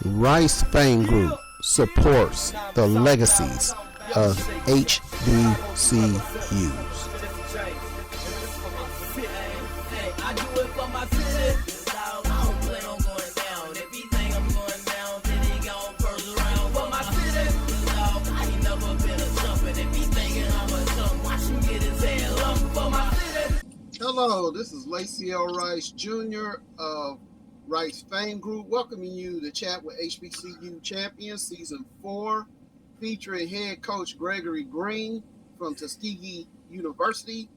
Rice Fame Group supports the legacies of HBCUs. Hello, this is Lacey L. Rice Jr. of Rice Fame Group, welcoming you to chat with HBCU Champions Season 4, featuring Head Coach Gregory Green from Tuskegee University,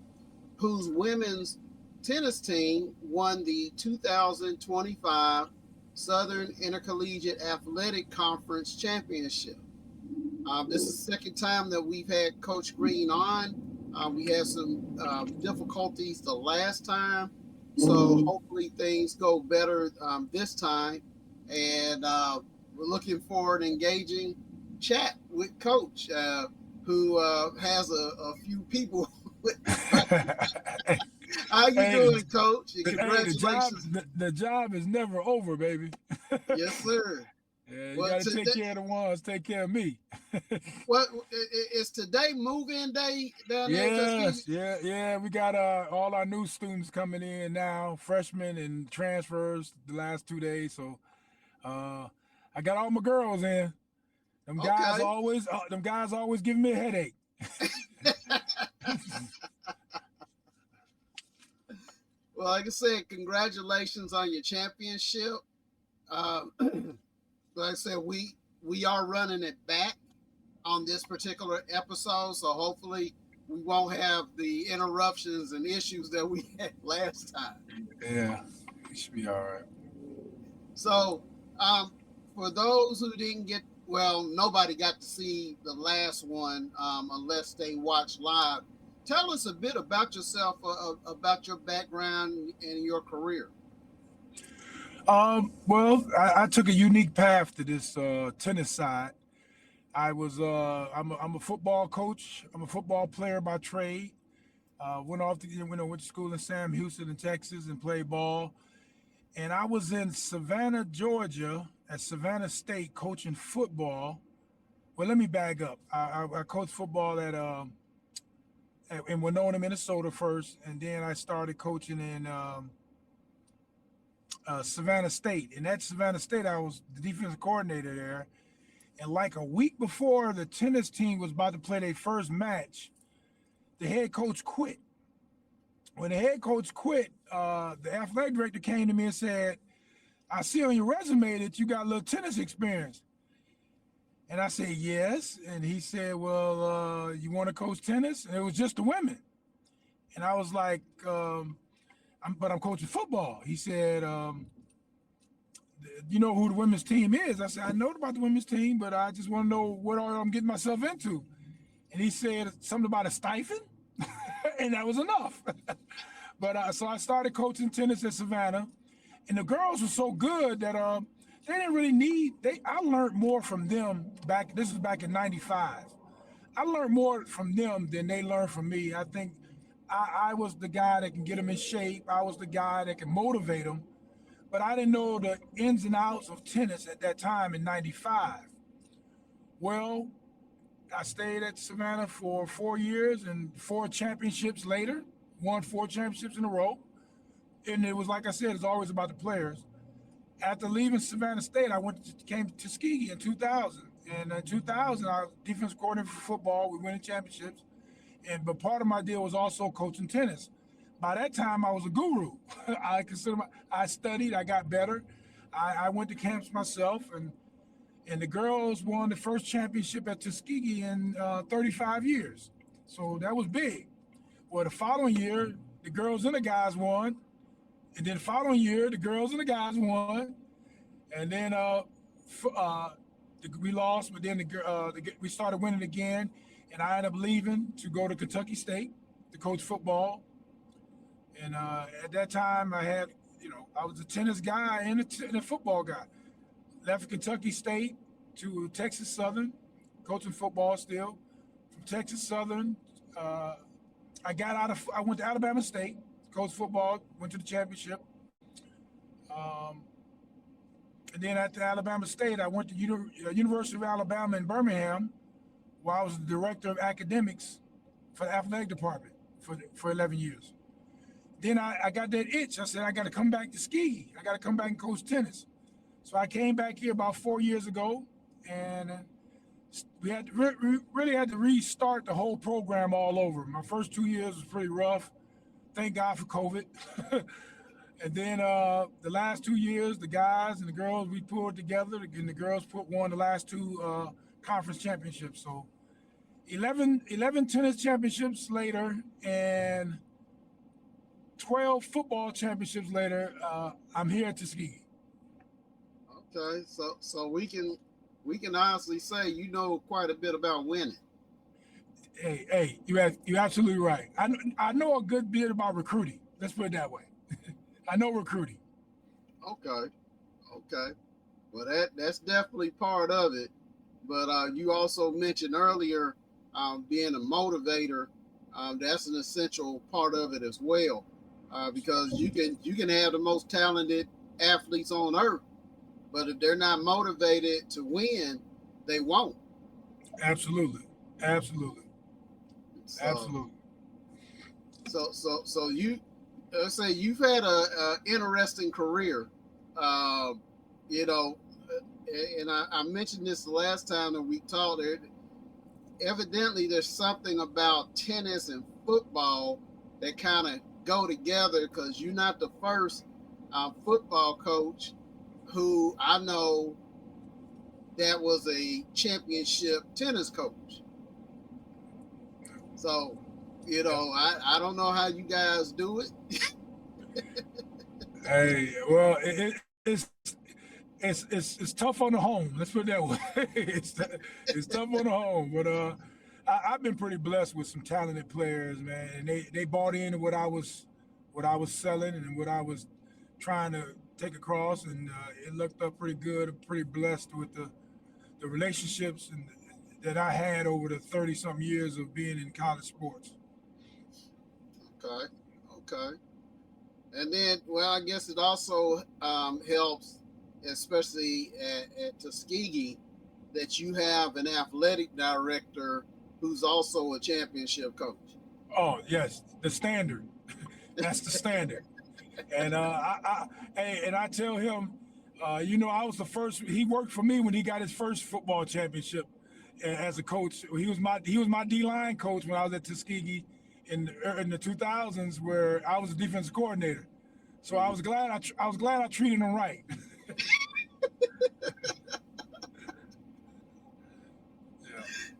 whose women's tennis team won the 2025 Southern Intercollegiate Athletic Conference Championship. This is the second time that we've had Coach Green on. We had some difficulties the last time, so hopefully things go better this time. And we're looking forward to engaging chat with Coach, who has a few people. How you doing, Coach? And congratulations. The job is never over, baby. Yes, sir. Yeah, you got to take care of the ones, take care of me. What is today move-in day down there? Yes, yeah. We got all our new students coming in now, freshmen and transfers the last 2 days. So I got all my girls in. Them guys always giving me a headache. Well, like I said, congratulations on your championship. Like I said, we are running it back on this particular episode, so hopefully we won't have the interruptions and issues that we had last time. Yeah, it should be all right. So for those who didn't get, well, nobody got to see the last one unless they watched live. Tell us a bit about yourself, about your background and your career. Well, I took a unique path to this tennis side. I'm a football coach. I'm a football player by trade. Went to school in Sam Houston in Texas and played ball. And I was in Savannah, Georgia at Savannah State coaching football. Well, let me back up. I coached football in Winona, Minnesota first, and then I started coaching in Savannah State. And at Savannah State, I was the defensive coordinator there. And like a week before the tennis team was about to play their first match, the head coach quit. When the head coach quit, the athletic director came to me and said, I see on your resume that you got a little tennis experience. And I said, yes. And he said, well, you want to coach tennis? And it was just the women. And I was like, but I'm coaching football. He said, you know who the women's team is? I said, I know about the women's team, but I just want to know what I'm getting myself into. And he said something about a stipend, and that was enough. But so I started coaching tennis at Savannah, and the girls were so good that they didn't really need. I learned more from them back. This was back in '95. I learned more from them than they learned from me. I think I was the guy that can get them in shape. I was the guy that can motivate them. But I didn't know the ins and outs of tennis at that time in '95. Well, I stayed at Savannah for 4 years, and 4 championships later, won 4 championships in a row. And it was, like I said, it's always about the players. After leaving Savannah State, I came to Tuskegee in 2000. And in 2000, I was defensive coordinator for football. We won the championships. But part of my deal was also coaching tennis. By that time, I was a guru. I studied, I got better. I went to camps myself, and the girls won the first championship at Tuskegee in 35 years. So that was big. Well, the following year, the girls and the guys won. And then the following year, the girls and the guys won. And then we lost, but then we started winning again. And I ended up leaving to go to Kentucky State to coach football. And at that time, I was a tennis guy and a football guy. Left Kentucky State to Texas Southern, coaching football still. From Texas Southern, I went to Alabama State, coached football, went to the championship. And then at the Alabama State, I went to University of Alabama in Birmingham, where I was the director of academics for the athletic department for 11 years. Then I got that itch. I said, I got to come back to Tuskegee. I got to come back and coach tennis. So I came back here about 4 years ago, and we had to really had to restart the whole program all over. My first 2 years was pretty rough. Thank God for COVID. And then the last 2 years, the guys and the girls, we pulled together, and the girls won the last two conference championships. So 11 tennis championships later and 12 football championships later, I'm here at Tuskegee. Okay, so we can honestly say you know quite a bit about winning. Hey, you're absolutely right. I know a good bit about recruiting. Let's put it that way. I know recruiting. Okay. Well, that's definitely part of it. But you also mentioned earlier being a motivator. That's an essential part of it as well, because you can have the most talented athletes on earth, but if they're not motivated to win, they won't. Absolutely. So you, let's say you've had a interesting career, you know, and I mentioned this the last time that we talked. Evidently, there's something about tennis and football that kind of go together, because you're not the first football coach who I know that was a championship tennis coach. So, you know, I don't know how you guys do it. Hey, well, it's tough on the home. Let's put it that way. it's tough on the home, but I've been pretty blessed with some talented players, man, and they bought into what I was selling and what I was trying to take across, and it looked up pretty good. I'm pretty blessed with the relationships that I had over the 30-something years of being in college sports. Okay. And then, well, I guess it also helps, especially at Tuskegee, that you have an athletic director who's also a championship coach. Oh, yes, the standard. That's the standard. And I tell him, you know, I was the first. He worked for me when he got his first football championship as a coach. He was my D-line coach when I was at Tuskegee in the 2000s, where I was a defensive coordinator. So I was glad I treated him right.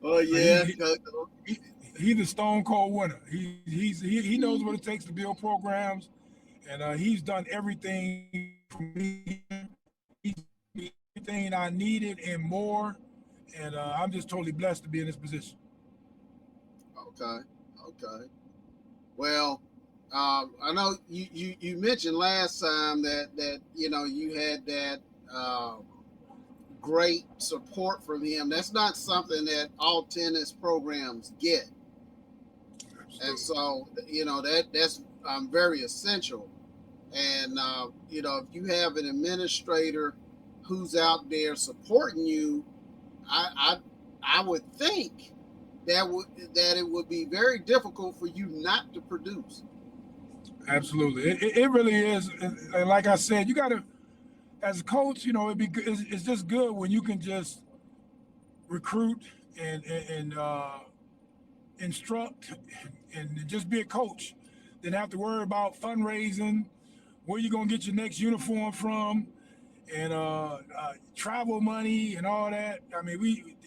Oh yeah. He's a stone cold winner. He knows what it takes to build programs, and he's done everything for me. He's done everything I needed and more, and I'm just totally blessed to be in this position. Okay. Well, I know you mentioned last time that you know you had that great support from him. That's not something that all tennis programs get. Absolutely. And so, you know, that's very essential. And you know, if you have an administrator who's out there supporting you, I would think that it would be very difficult for you not to produce. Absolutely, it really is. And like I said, you got to, as a coach, you know, it's just good when you can just recruit and instruct and just be a coach. Then have to worry about fundraising, where you're gonna get your next uniform from, and travel money and all that. I mean, we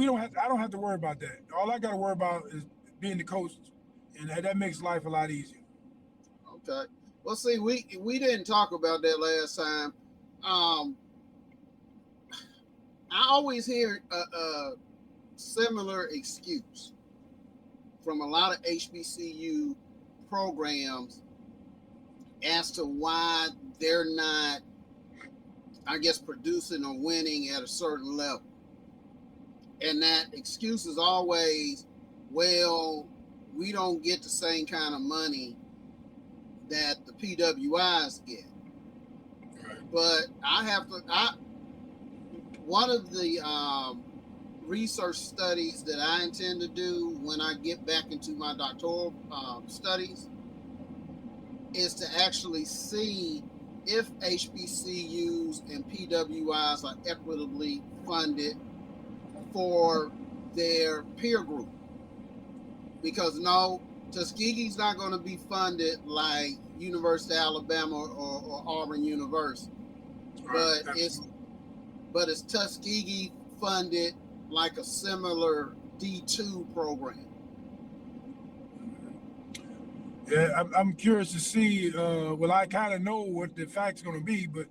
don't have. I don't have to worry about that. All I got to worry about is being the coach, and that makes life a lot easier. Okay. Well, see, we didn't talk about that last time. I always hear a similar excuse from a lot of HBCU programs as to why they're not, I guess, producing or winning at a certain level. And that excuse is always, well, we don't get the same kind of money that the PWIs get. But one of the research studies that I intend to do when I get back into my doctoral studies is to actually see if HBCUs and PWIs are equitably funded for their peer group. Because no, Tuskegee's not going to be funded like University of Alabama or Auburn University, but it's Tuskegee funded like a similar D2 program. Yeah, I'm curious to see. Well, I kind of know what the fact's going to be, but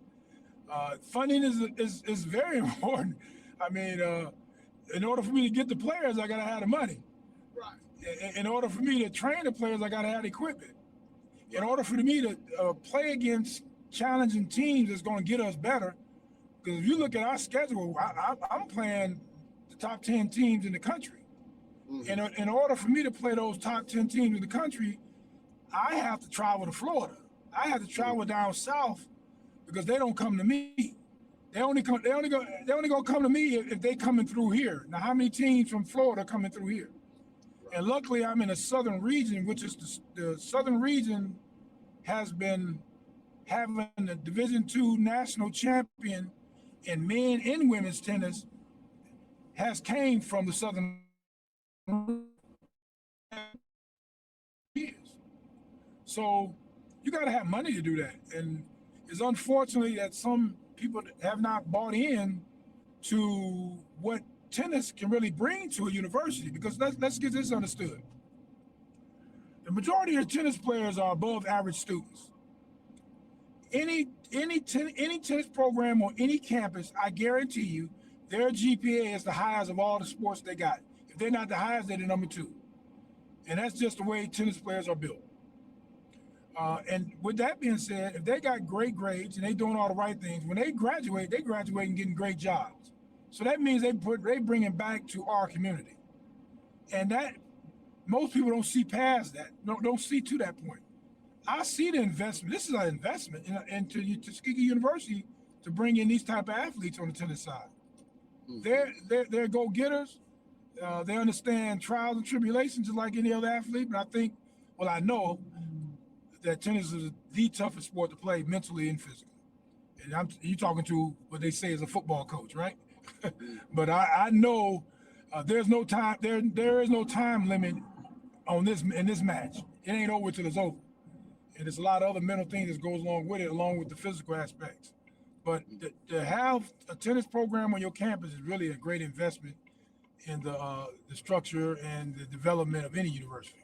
funding is very important. I mean, in order for me to get the players, I got to have the money. Right. In order for me to train the players, I got to have the equipment. In order for me to play against challenging teams that's going to get us better, because if you look at our schedule, I'm playing the top 10 teams in the country. Mm-hmm. And in order for me to play those top 10 teams in the country, I have to travel to Florida. I have to travel down south because they don't come to me. They only gonna come to me if they coming through here. Now, how many teams from Florida coming through here? And luckily, I'm in a southern region, which is the southern region has been having a Division II national champion in men and women's tennis has came from the southern years. So you got to have money to do that. And it's unfortunately that some people have not bought in to what tennis can really bring to a university, because let's get this understood. The majority of tennis players are above average students. Any tennis program on any campus, I guarantee you, their GPA is the highest of all the sports they got. If they're not the highest, they're the number 2. And that's just the way tennis players are built. And with that being said, if they got great grades and they doing all the right things, when they graduate and getting great jobs. So that means they bring it back to our community. And that most people don't see past that, don't see to that point. I see the investment. This is an investment into Tuskegee University to bring in these type of athletes on the tennis side. Mm-hmm. They're go-getters. They understand trials and tribulations just like any other athlete. But I know that tennis is the toughest sport to play mentally and physically. And you're talking to what they say is a football coach, right? But I know there's no time. There is no time limit on this in this match. It ain't over till it's over. And there's a lot of other mental things that goes along with it, along with the physical aspects. But to have a tennis program on your campus is really a great investment in the structure and the development of any university.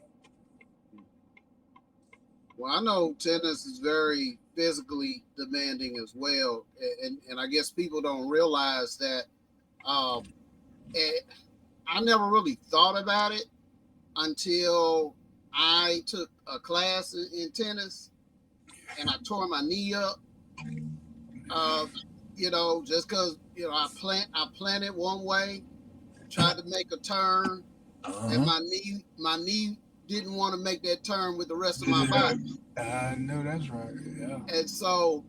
Well, I know tennis is very physically demanding as well, and I guess people don't realize that. I never really thought about it until I took a class in tennis, and I tore my knee up. Just because I planted one way, tried to make a turn, and my knee didn't want to make that turn with the rest of my body. I know that's right. Yeah. And so,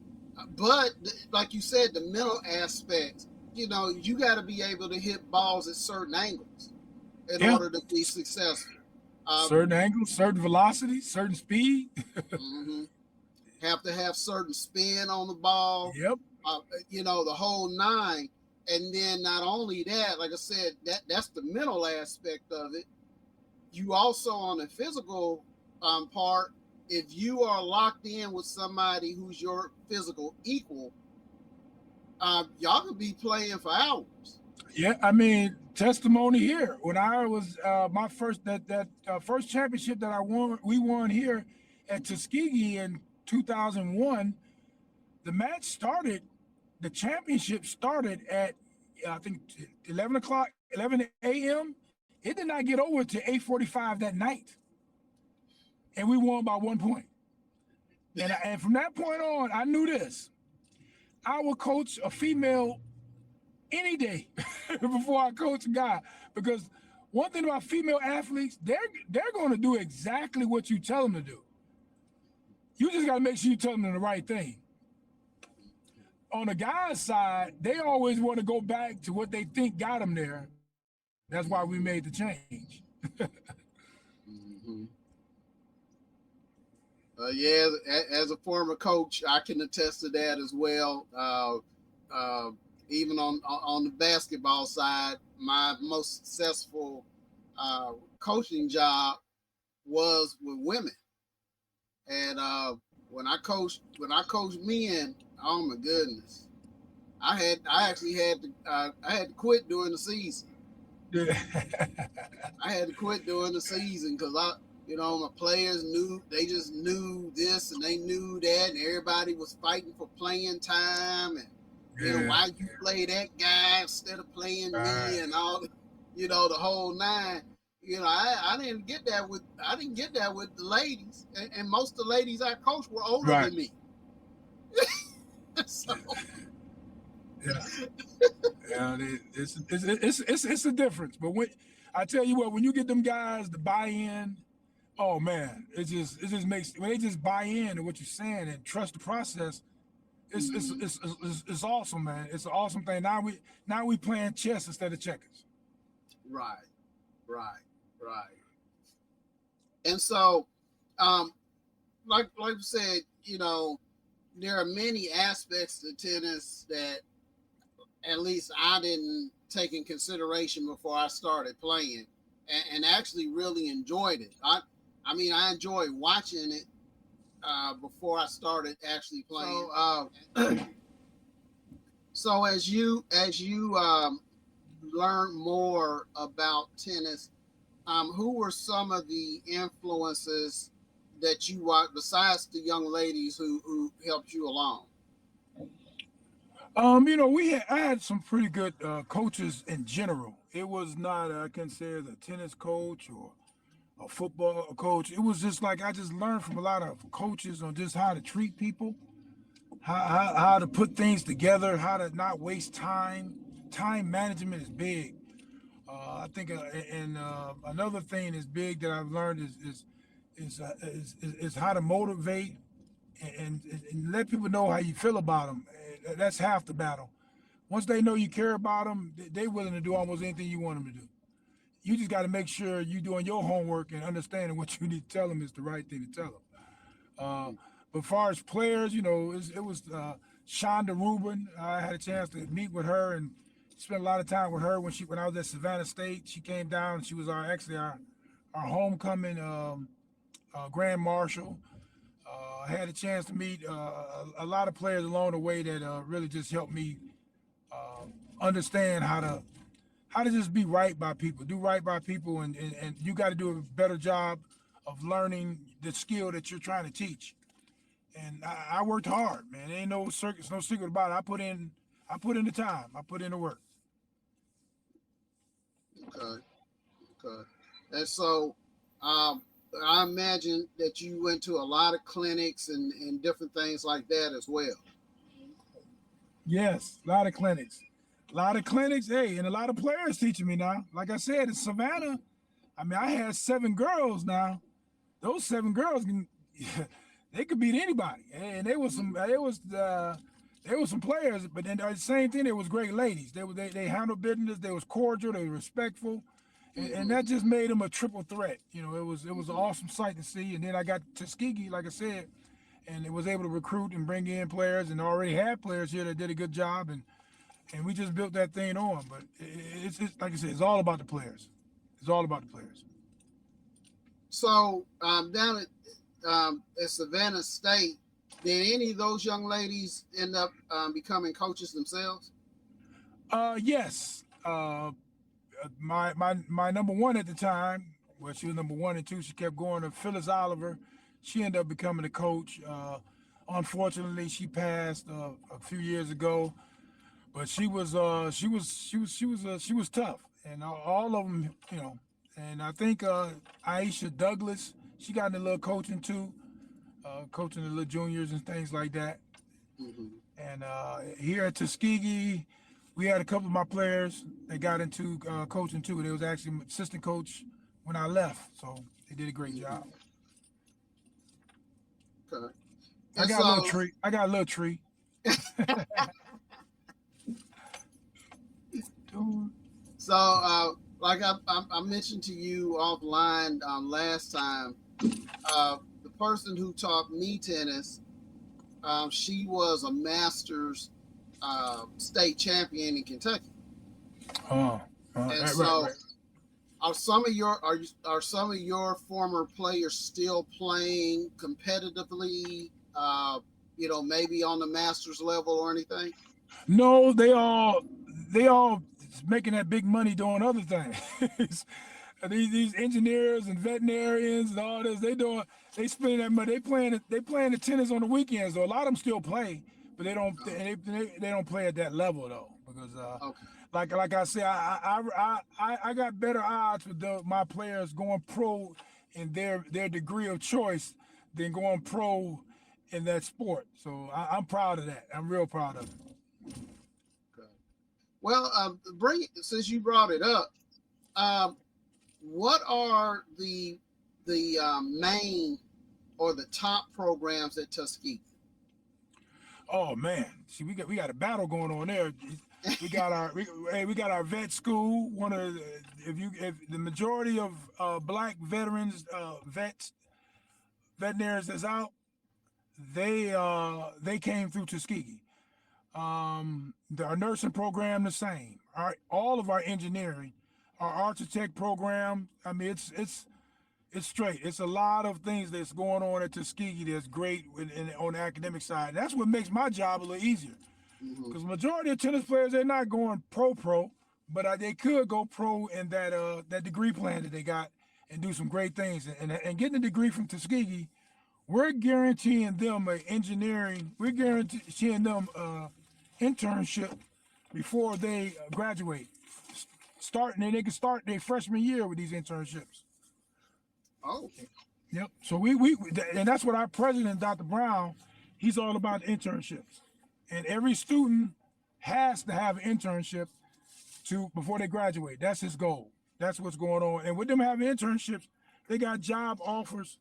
but like you said, the mental aspect, you got to be able to hit balls at certain angles in order to be successful. Certain angles, certain velocity, certain speed. Mm-hmm. Have to have certain spin on the ball. Yep. The whole 9. And then not only that, like I said, that's the mental aspect of it. You also, on the physical part, if you are locked in with somebody who's your physical equal, y'all could be playing for hours. Yeah, I mean, testimony here. When I was my first first championship that we won here at Tuskegee in 2001. The championship started at I think 11 a.m. It did not get over to 8:45 that night, and we won by 1 point. And from that point on, I knew this: I would coach a female any day before I coach a guy, because one thing about female athletes, they're going to do exactly what you tell them to do. You just got to make sure you tell them the right thing. on the guys' side, they always want to go back to what they think got them there. That's why we made the change. Mm-hmm. Yeah, as a former coach, I can attest to that as well. Even on the basketball side, my most successful coaching job was with women, and when I coached men, oh my goodness, I actually had to quit during the season. Yeah. I had to quit during the season because my players they just knew this and they knew that, and everybody was fighting for playing time, and why you play that guy instead of playing me, and all, the whole nine. I didn't get that with the ladies, and most of the ladies I coached were older than me. So. Yeah, it's a difference. But when I tell you what, when you get them guys to buy in, oh man, it just makes, when they just buy in to what you're saying and trust the process, it's awesome, man. It's an awesome thing. Now we playing chess instead of checkers. Right. And so, like we said, there are many aspects to tennis that at least I didn't take in consideration before I started playing, and actually really enjoyed it. I mean, I enjoyed watching it before I started actually playing. So as you learn more about tennis, who were some of the influences that you watched besides the young ladies who helped you along? I had some pretty good coaches in general. It was not, I can say, as a tennis coach or a football coach. It was just like I just learned from a lot of coaches on just how to treat people, how to put things together, how to not waste time. Time management is big. I think, and another thing is big that I've learned is how to motivate and let people know how you feel about them. That's half the battle. Once they know you care about them, they're willing to do almost anything you want them to do. You just got to make sure you're doing your homework and understanding what you need to tell them is the right thing to tell them. But as far as players, it was Shonda Rubin. I had a chance to meet with her and spent a lot of time with her when I was at Savannah State. She came down. She was our homecoming grand marshal. I had a chance to meet a lot of players along the way that really just helped me understand how to just be right by people, do right by people, and you got to do a better job of learning the skill that you're trying to teach. And I worked hard, man. There ain't no secret about it. I put in the time. I put in the work. Okay. And so, I imagine that you went to a lot of clinics and different things like that as well. Yes, a lot of clinics. Hey, and a lot of players teaching me now. Like I said, in Savannah, I mean, I had 7 girls now. Those 7 girls they could beat anybody. And they was some players, but then the same thing, they was great ladies. They handled business, they was cordial, they were respectful. And that just made them a triple threat. It was an awesome sight to see. And then I got Tuskegee, like I said, and it was able to recruit and bring in players, and already had players here that did a good job, and we just built that thing on. But it's like I said, it's all about the players. It's all about the players. So down at Savannah State, did any of those young ladies end up becoming coaches themselves? Yes. My number one at the time, well, she was number 1 and 2. She kept going to Phyllis Oliver. She ended up becoming a coach. Unfortunately, she passed a few years ago, but she was tough, and all of them, And I think Aisha Douglas, she got into a little coaching too, coaching the little juniors and things like that. Mm-hmm. And here at Tuskegee, we had a couple of my players that got into coaching too. They was actually assistant coach when I left, so they did a great job. Okay. I got a little tree. So, like I mentioned to you offline last time, the person who taught me tennis, she was a Masters state champion in Kentucky, Oh, and right. so are some of your former players still playing competitively? Maybe on the Masters level or anything. No, they all making that big money doing other things. These engineers and veterinarians and all this, they spending that money. They playing the tennis on the weekends. Though a lot of them still play, but Oh, they don't play at that level though because okay. like I said, I got better odds with my players going pro in their degree of choice than going pro in that sport. So I'm proud of that. I'm real proud of it. Okay. Well, since you brought it up, um, what are the main or the top programs at Tuskegee? Oh man, see, we got a battle going on there. We got our vet school. One of the, if the majority of black veterans, veterinarians that's out, they came through Tuskegee. Our nursing program the same. All of our engineering, our architect program. I mean, it's straight. It's a lot of things that's going on at Tuskegee that's great on the academic side. And that's what makes my job a little easier. Hmm. Because majority of tennis players, they're not going pro, but they could go pro in that degree plan that they got and do some great things. And getting a degree from Tuskegee, we're guaranteeing them we're guaranteeing them internship before they graduate. Starting, and they can start their freshman year with these internships. Oh, Yep. So we and that's what our president, Dr. Brown, he's all about internships. And every student has to have an internship before they graduate. That's his goal. That's what's going on. And with them having internships, they got job offers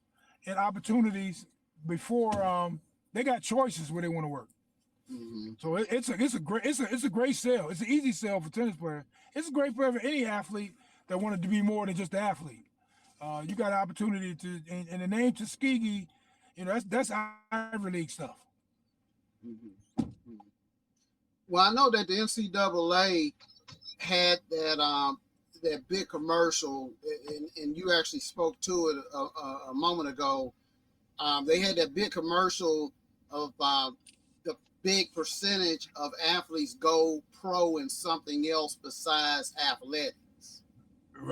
and opportunities before they got choices where they want to work. hmm. So it's a great sell. It's an easy sell for tennis players. It's a great sell for any athlete that wanted to be more than just an athlete. You got an opportunity to, and the name Tuskegee, that's Ivy League stuff. Hmm. Well, I know that the NCAA had that big commercial, and you actually spoke to it a moment ago. They had that big commercial of the big percentage of athletes go pro in something else besides athletics. And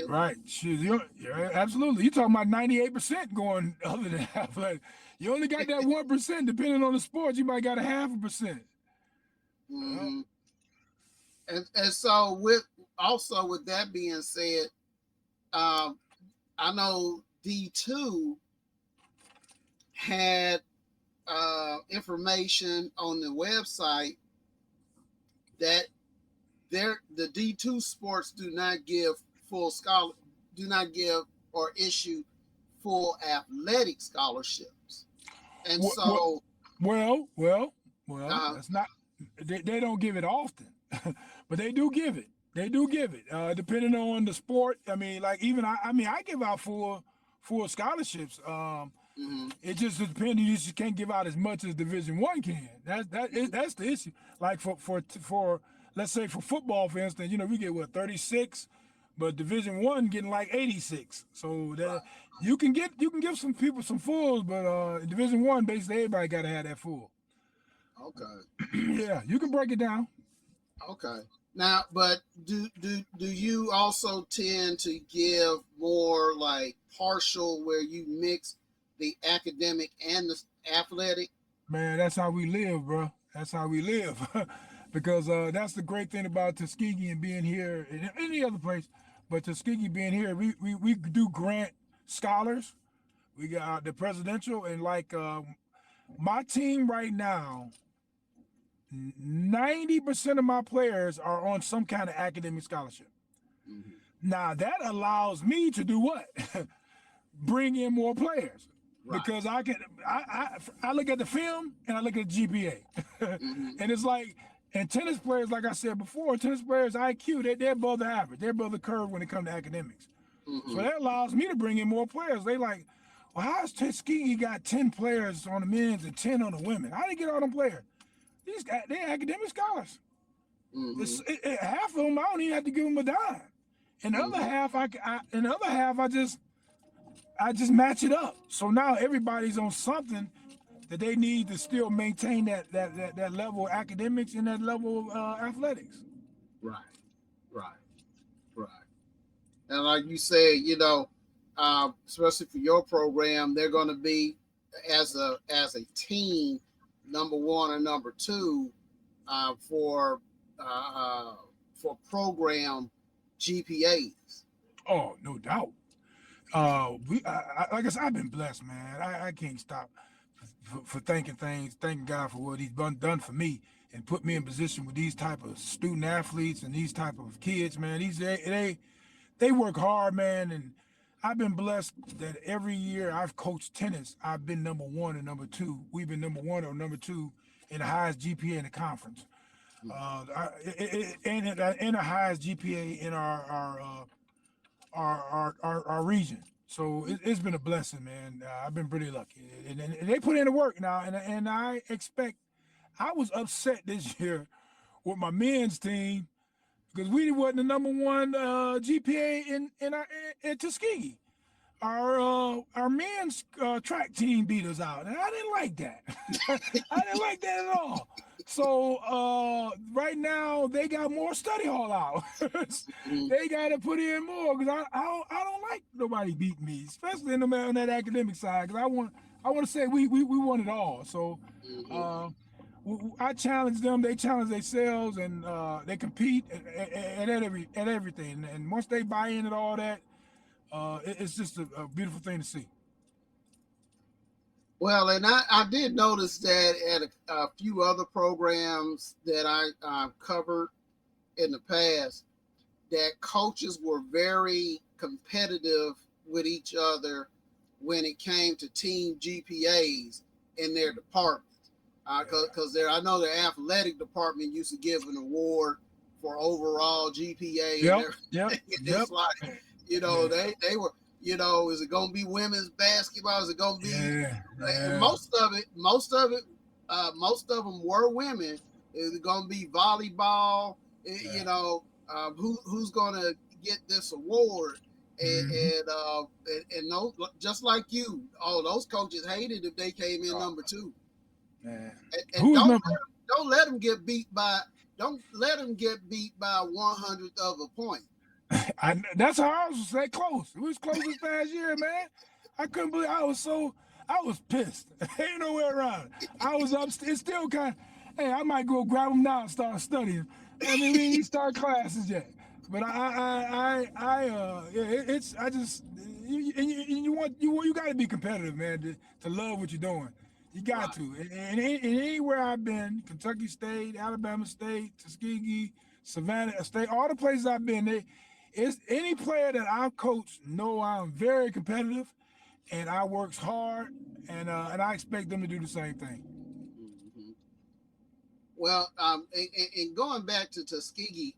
Right. Shoot, yeah, absolutely. You talking about 98% going other than athletic. You only got that 1%. Depending on the sport, you might got a 0.5%. Uh, mhm. And so with that being said, um, I know D2 had information on the website that the D2 sports do not give do not give or issue full athletic scholarships. And well, so well. uh, That's not. They don't give it often, but they do give it. They do give it, depending on the sport. I mean, like even I give out full scholarships. mhm, It just depends. You just can't give out as much as Division 1 can. That's the issue. Like for let's say for football, for instance, we get what 36, but Division 1 getting like 86. So that right, you can give some people some fulls, but Division 1 basically everybody got to have that full. okay. Yeah, you can break it down. Okay. Now, but do you also tend to give more like partial where you mix the academic and the athletic? Man, that's how we live, bro. That's how we live. Because that's the great thing about Tuskegee and being here and any other place, but Tuskegee being here, we do grant scholars. We got the presidential and like my team right now, 90% of my players are on some kind of academic scholarship. Hmm. Now that allows me to do what? Bring in more players Right. because I look at the film and I look at the GPA, Hmm. and it's like And tennis players, like I said before, tennis players IQ, they're above the average. They're above the curve when it comes to academics. So that allows me to bring in more players. They like, well, how has Tuskegee got 10 players on the men's and 10 on the women? How did they get all them players? They're academic scholars. Half of them, I don't even have to give them a dime. And the other half, I just match it up. So now everybody's on something that they need to still maintain that level of academics and that level of athletics. Right. And like you said, especially for your program, they're going to be as a team, number one or number two for program GPAs. Oh, no doubt. Like I said, I've been blessed, man. I can't stop for thanking God for what He's done for me and put me in position with these type of student athletes and these type of kids, man. They work hard, man, and I've been blessed that every year I've coached tennis, I've been number one and number two. We've been number one or number two in the highest GPA in the conference, and the highest GPA in our region. So it's been a blessing, man. I've been pretty lucky, and they put in the work now, and I expect. I was upset this year with my men's team because we wasn't the number one GPA in Tuskegee. Our men's track team beat us out, and I didn't like that. I didn't like that at all. So right now they got more study hall out. They got to put in more because I don't like nobody beating me, especially on that academic side. Because I want to say we won it all. So I challenge them. They challenge themselves, and they compete at everything. And once they buy in and all that, it's just a beautiful thing to see. Well, and I did notice that at a few other programs that I covered in the past, that coaches were very competitive with each other when it came to team GPAs in their departments. Because I know their athletic department used to give an award for overall GPA. Yep. It's like, they were. Is it going to be women's basketball? Is it going to be most of them were women. Is it going to be volleyball? Who's going to get this award? And those, just like you, those coaches hated if they came in number two. And don't let them get beat by 1/100th of a point. That's how I was that close. It was close this past year, man. I couldn't believe I was pissed. Ain't no way around it. I was up. It's still kind of, hey, I might go grab them now and start studying. I mean, we ain't start classes yet. But you got to be competitive, man, to love what you're doing. You got to. And anywhere I've been, Kentucky State, Alabama State, Tuskegee, Savannah State, all the places I've been, it's any player that I've coached know I'm very competitive, and I works hard, and I expect them to do the same thing. Mm-hmm. Well, and going back to Tuskegee,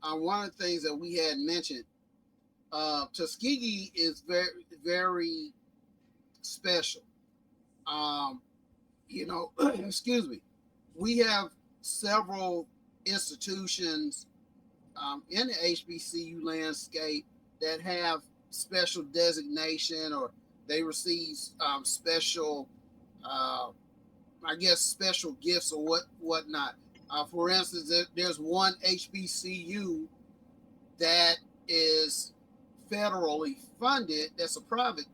one of the things that we had mentioned, Tuskegee is very, very special. Excuse me. We have several institutions in the HBCU landscape that have special designation, or they receive special gifts or whatnot. For instance, there's one HBCU that is federally funded. That's a private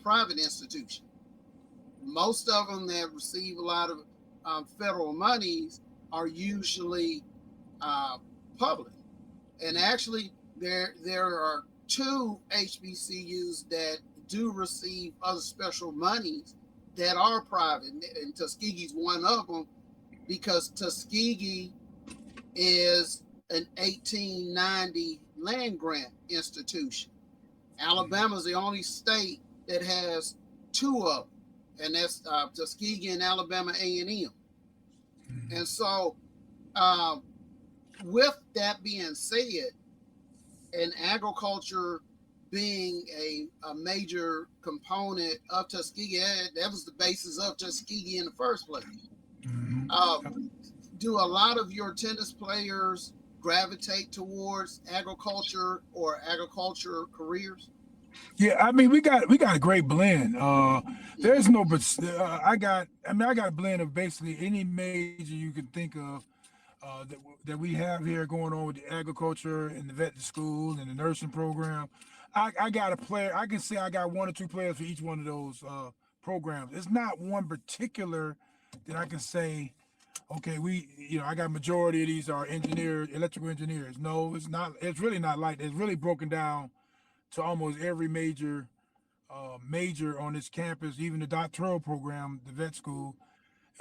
private institution. Most of them that receive a lot of federal monies are usually public. And actually, there are two HBCUs that do receive other special monies that are private, and Tuskegee's one of them, because Tuskegee is an 1890 land grant institution. Alabama's the only state that has two of them, and that's Tuskegee and Alabama A&M. And so, um, with that being said, and agriculture being a major component of Tuskegee, that was the basis of Tuskegee in the first place. Do a lot of your tennis players gravitate towards agriculture or agriculture careers? Yeah, I mean, we got a great blend. There's no, but I got a blend of basically any major you can think of that we have here going on with the agriculture and the vet school and the nursing program. I got a player. I can say I got one or two players for each one of those programs. It's not one particular that I can say. Okay, I got majority of these are engineers, electrical engineers. No, it's not. It's really not like that. It's really broken down to almost every major on this campus, even the doctoral program, the vet school,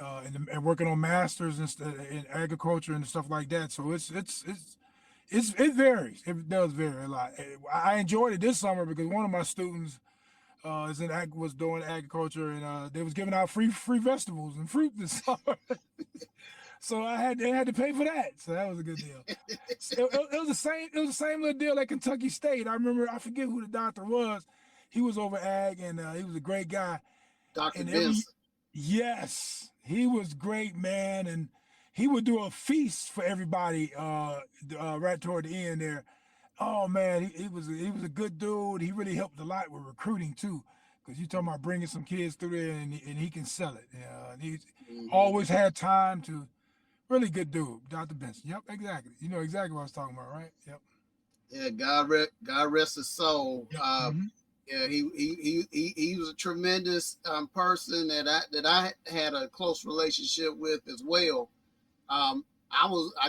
and working on masters and in agriculture and stuff like that. So it varies. It does vary a lot. I enjoyed it this summer because one of my students was doing agriculture, and they was giving out free vegetables and fruit this summer. So they had to pay for that. So that was a good deal. It was the same little deal at Kentucky State. I forget who the doctor was. He was over ag, and he was a great guy. Dr. Benson. Yes, he was great, man, and he would do a feast for everybody right toward the end there. Oh man, he was a good dude. He really helped a lot with recruiting too, because you talking about bringing some kids through there, and he can sell it. And he always had time to. Really good dude, Dr. Benson. Yep, exactly. You know exactly what I was talking about, right? Yep. Yeah, God rest his soul. Yeah, he was a tremendous person that I had a close relationship with as well. I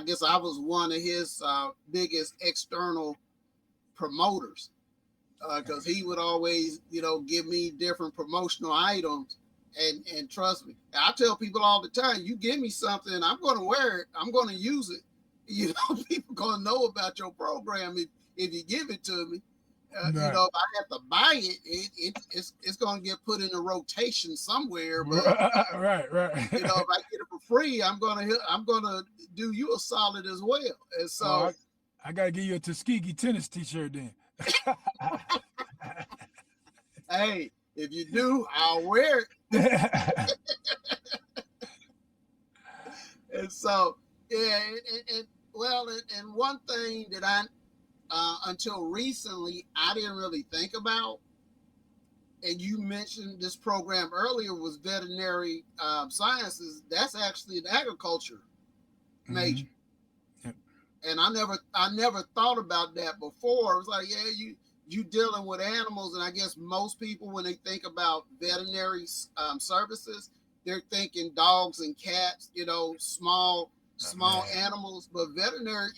guess I was one of his biggest external promoters because he would always give me different promotional items. And trust me, I tell people all the time, you give me something, I'm going to wear it. I'm going to use it. People going to know about your program if you give it to me. Right. If I have to buy it, it's going to get put in a rotation somewhere. But right. If I get it for free, I'm going to do you a solid as well. And so I got to give you a Tuskegee tennis T-shirt then. Hey. If you do, I'll wear it. And so, yeah, and one thing that I, until recently, I didn't really think about, and you mentioned this program earlier was veterinary sciences. That's actually an agriculture major. Yep. And I never thought about that before. It was like, yeah, you dealing with animals, and I guess most people, when they think about veterinary services, they're thinking dogs and cats, small animals. But veterinary,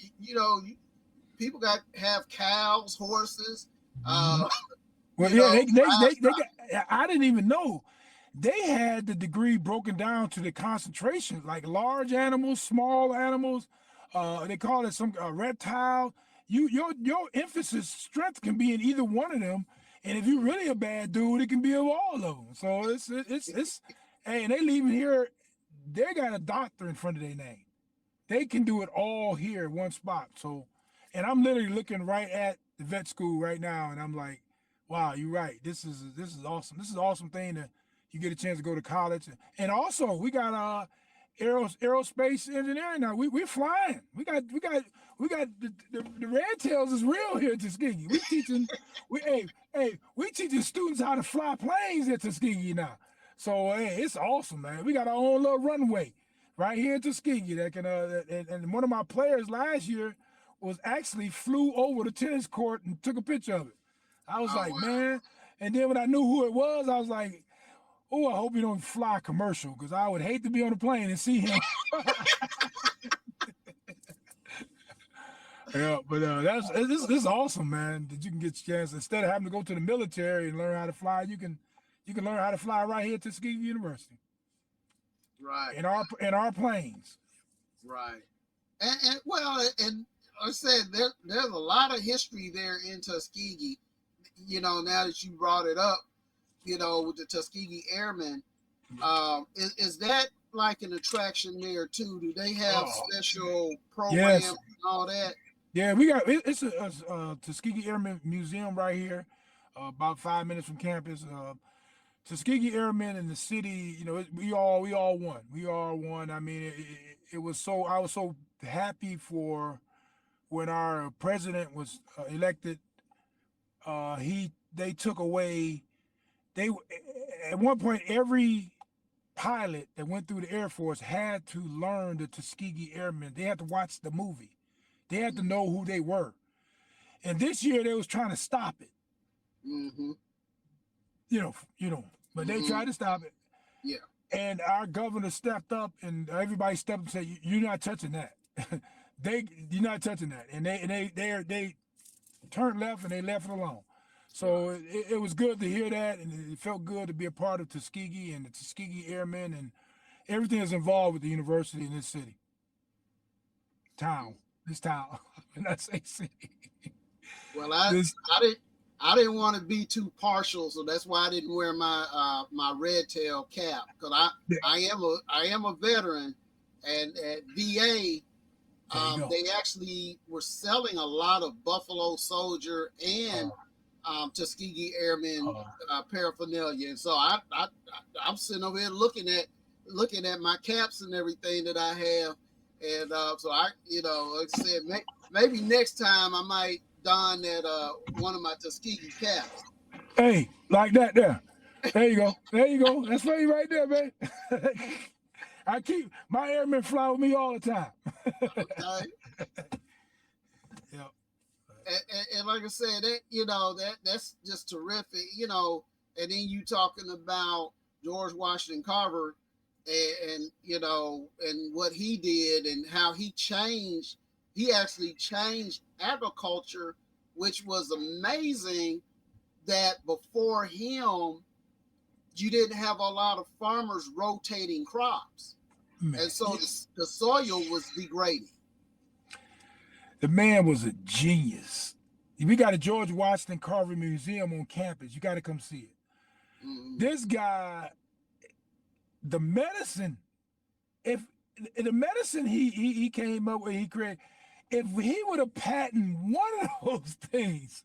people have cows, horses. Well, yeah, they got, I didn't even know they had the degree broken down to the concentration, like large animals, small animals. They call it some reptile. Your emphasis strength can be in either one of them, and if you're really a bad dude, it can be of all of them. So it's hey, and they leaving here, they got a doctor in front of their name. They can do it all here in one spot. So, and I'm literally looking right at the vet school right now, and I'm like, wow, you're right. This is awesome. This is an awesome thing that you get a chance to go to college, and also we got aerospace engineering now. We're flying. We got the red tails is real here at Tuskegee. We teaching students how to fly planes at Tuskegee now. So hey, it's awesome, man. We got our own little runway right here at Tuskegee that can and one of my players last year was actually flew over the tennis court and took a picture of it. I was wow. Man, and then when I knew who it was, I was like, oh, I hope you don't fly commercial, because I would hate to be on the plane and see him. Yeah, but this is awesome, man. That you can get a chance, instead of having to go to the military and learn how to fly, you can learn how to fly right here at Tuskegee University. Right. In our planes. Right. And like I said, there's a lot of history there in Tuskegee. Now that you brought it up, with the Tuskegee Airmen, is that like an attraction there too? Do they have special programs Yes. and all that? Yeah, we got it's a Tuskegee Airmen Museum right here, about 5 minutes from campus. Tuskegee Airmen in the city, you know, we all won. We all won. I mean, it was so I was so happy for when our president was elected. They took away they at one point every pilot that went through the Air Force had to learn the Tuskegee Airmen. They had to watch the movie. They had to know who they were. And this year they was trying to stop it. Mm-hmm. You know, but they tried to stop it. Yeah. And our governor stepped up, and everybody stepped up and said, "You're not touching that. You're not touching that." And they turned left and they left it alone. So it was good to hear that, and it felt good to be a part of Tuskegee and the Tuskegee Airmen and everything that's involved with the university in this city. This town, and I say city. Well, I didn't want to be too partial, so that's why I didn't wear my my red tail cap, because I am a veteran, and at VA they actually were selling a lot of Buffalo Soldier and Tuskegee Airmen paraphernalia, and so I'm sitting over here looking at my caps and everything that I have, and so I, you know, like I said, maybe next time I might don that one of my Tuskegee caps. Hey, like that there. There you go. That's funny right there, man. I keep my airmen fly with me all the time. Okay. Yep. And like I said, that's just terrific, you know. And then you talking about George Washington Carver, and you know, and what he did and how he changed. He actually changed agriculture, which was amazing. That before him, you didn't have a lot of farmers rotating crops, man. And so the soil was degrading. The man was a genius. We got a George Washington Carver Museum on campus. You got to come see it. Mm-hmm. This guy, the medicine, if the medicine he came up with, he created, if he would have patented one of those things,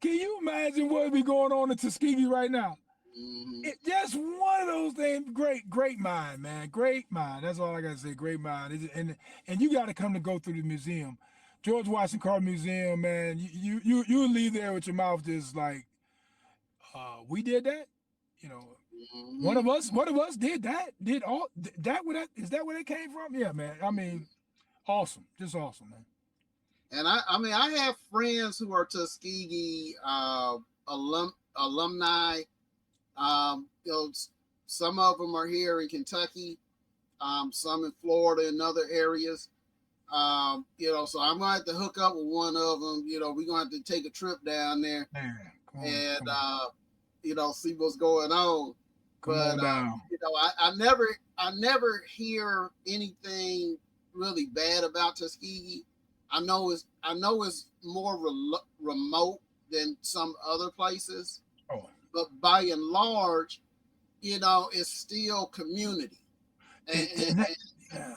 can you imagine what would be going on in Tuskegee right now? Mm-hmm. Just one of those things. Great mind, man. Great mind. That's all I got to say. Great mind. And you got to come to go through the museum. George Washington Carver Museum, man, you leave there with your mouth just like, we did that, you know. Mm-hmm. One of us did that. Did all that? Is that where it came from? Yeah, man. I mean, awesome, just awesome, man. And I have friends who are Tuskegee alumni. You know, some of them are here in Kentucky, some in Florida and other areas. You know, so I'm gonna have to hook up with one of them. You know, we're gonna have to take a trip down there and you know, see what's going on. You know, I never hear anything really bad about Tuskegee. I know it's more remote than some other places, but by and large, you know, it's still community. Yeah.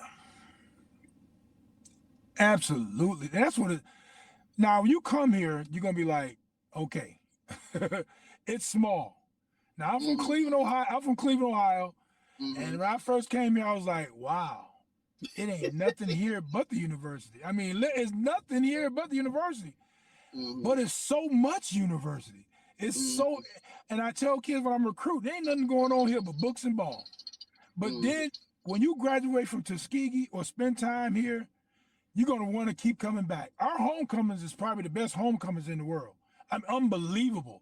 Absolutely. That's what it. Now, when you come here, you're gonna be like, okay, it's small. Now I'm from Cleveland, Ohio. Mm-hmm. And when I first came here, I was like, wow, it ain't nothing here but the university. I mean, it's nothing here but the university. Mm-hmm. But it's so much university. It's so, and I tell kids when I'm recruiting, there ain't nothing going on here but books and ball. But then when you graduate from Tuskegee or spend time here, you're going to want to keep coming back. Our homecomings is probably the best homecomings in the world. I mean, unbelievable.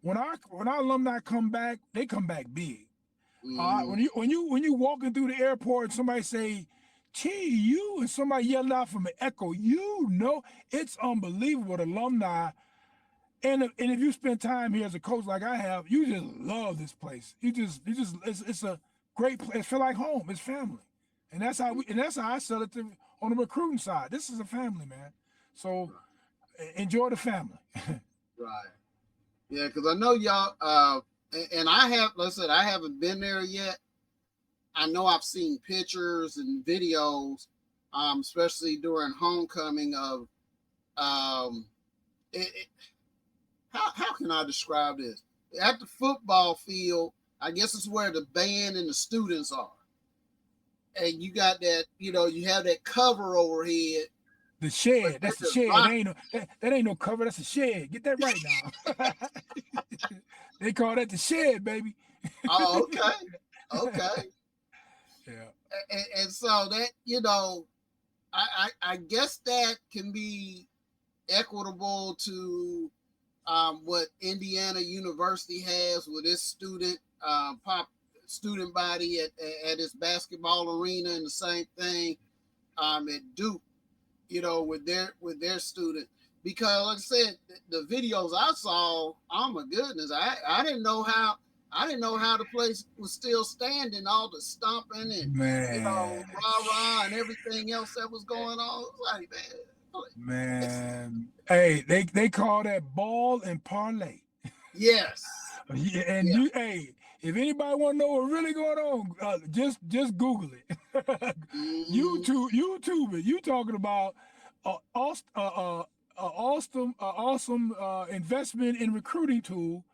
When our alumni come back, they come back big. When you walking through the airport and somebody say, "Gee, you," and somebody yelling out from an echo, you know, it's unbelievable. The alumni, and if you spend time here as a coach like I have, you just love this place. It's a great place. It feel like home. It's family, and that's how I sell it on the recruiting side. This is a family, man. So enjoy the family. Right. Yeah, because I know y'all, and I haven't been there yet, I know I've seen pictures and videos, especially during homecoming of how can I describe this? At the football field, I guess it's where the band and the students are. And you got that, you have that cover overhead. The shed. That's the shed. That ain't no cover. That's a shed. Get that right now. They call that the shed, baby. Oh, okay. Yeah. And so that, I guess that can be equitable to what Indiana University has with its student body at its basketball arena, and the same thing at Duke, with their student. Because like I said, the videos I saw, oh my goodness, I didn't know how the place was still standing, all the stomping and rah-rah and everything else that was going on. It was like, man. Hey, they call that ball and parlay. Yes. Yeah, and if anybody want to know what really going on, just Google it. YouTube it. You talking about awesome investment in recruiting tool.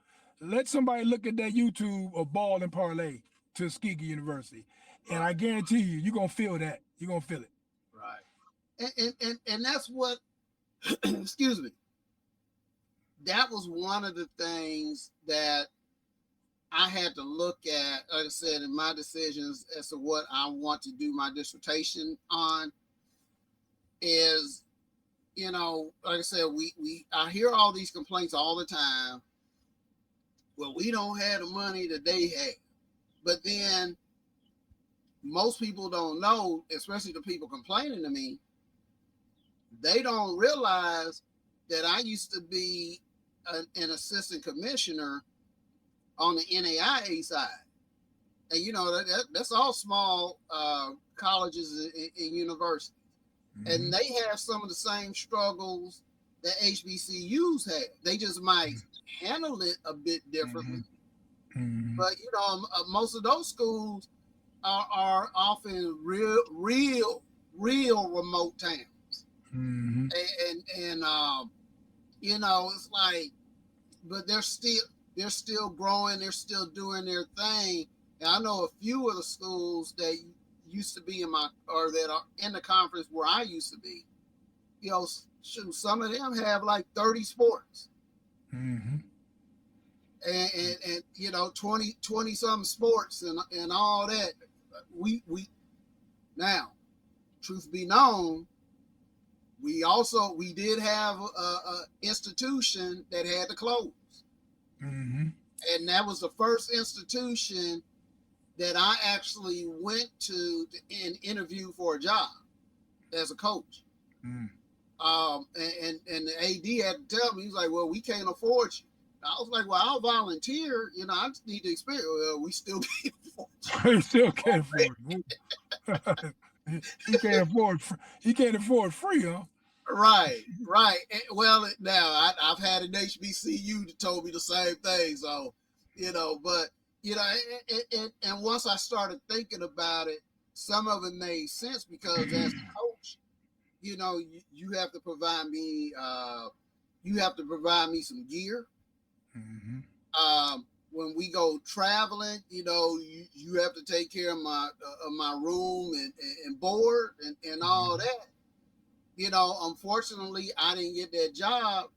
Let somebody look at that YouTube of ball and parlay, Tuskegee University, and I guarantee you're gonna feel that. You're gonna feel it. Right. And that's what. Excuse me. That was one of the things that I had to look at, like I said, in my decisions as to what I want to do my dissertation on. Is, like I said, I hear all these complaints all the time. Well, we don't have the money that they have. But then most people don't know, especially the people complaining to me, they don't realize that I used to be an assistant commissioner on the NAIA side. And, that's all small colleges and universities. Mm-hmm. And they have some of the same struggles that HBCUs have. They just might handle it a bit differently. Mm-hmm. But, most of those schools are often real remote towns. Mm-hmm. And it's like, but they're still growing. They're still doing their thing. And I know a few of the schools that used to be that are in the conference where I used to be, some of them have like 30 sports. Mm-hmm. And 20 something sports and all that. We now, truth be known, we did have a institution that had to close. Mm-hmm. And that was the first institution that I actually went to and interviewed for a job as a coach. Mm. And the AD had to tell me, he's like, well, we can't afford you. I was like, well, I'll volunteer. I just need to experience. Well, we still can't afford you. He still can't afford it. He can't afford free, huh? Right. Well, now I've had an HBCU that told me the same thing. So, but and once I started thinking about it, some of it made sense because as a coach, you have to provide me. You have to provide me some gear. Mm-hmm. When we go traveling, you have to take care of my room and board and all that. Unfortunately, I didn't get that job.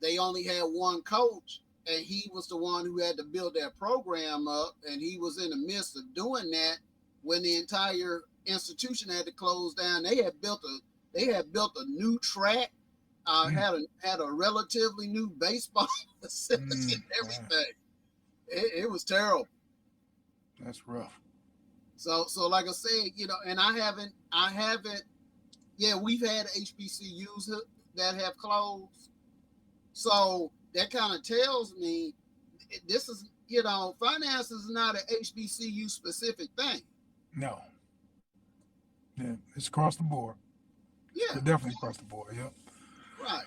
They only had one coach, and he was the one who had to build that program up. And he was in the midst of doing that when the entire institution had to close down. They had built a new track, had a relatively new baseball facility and everything. It was terrible. That's rough. So like I said, and I haven't. Yeah, we've had HBCUs that have closed. So that kind of tells me this is, finance is not an HBCU specific thing. No. Yeah, it's across the board. Yeah. It's definitely across the board, yep. Right.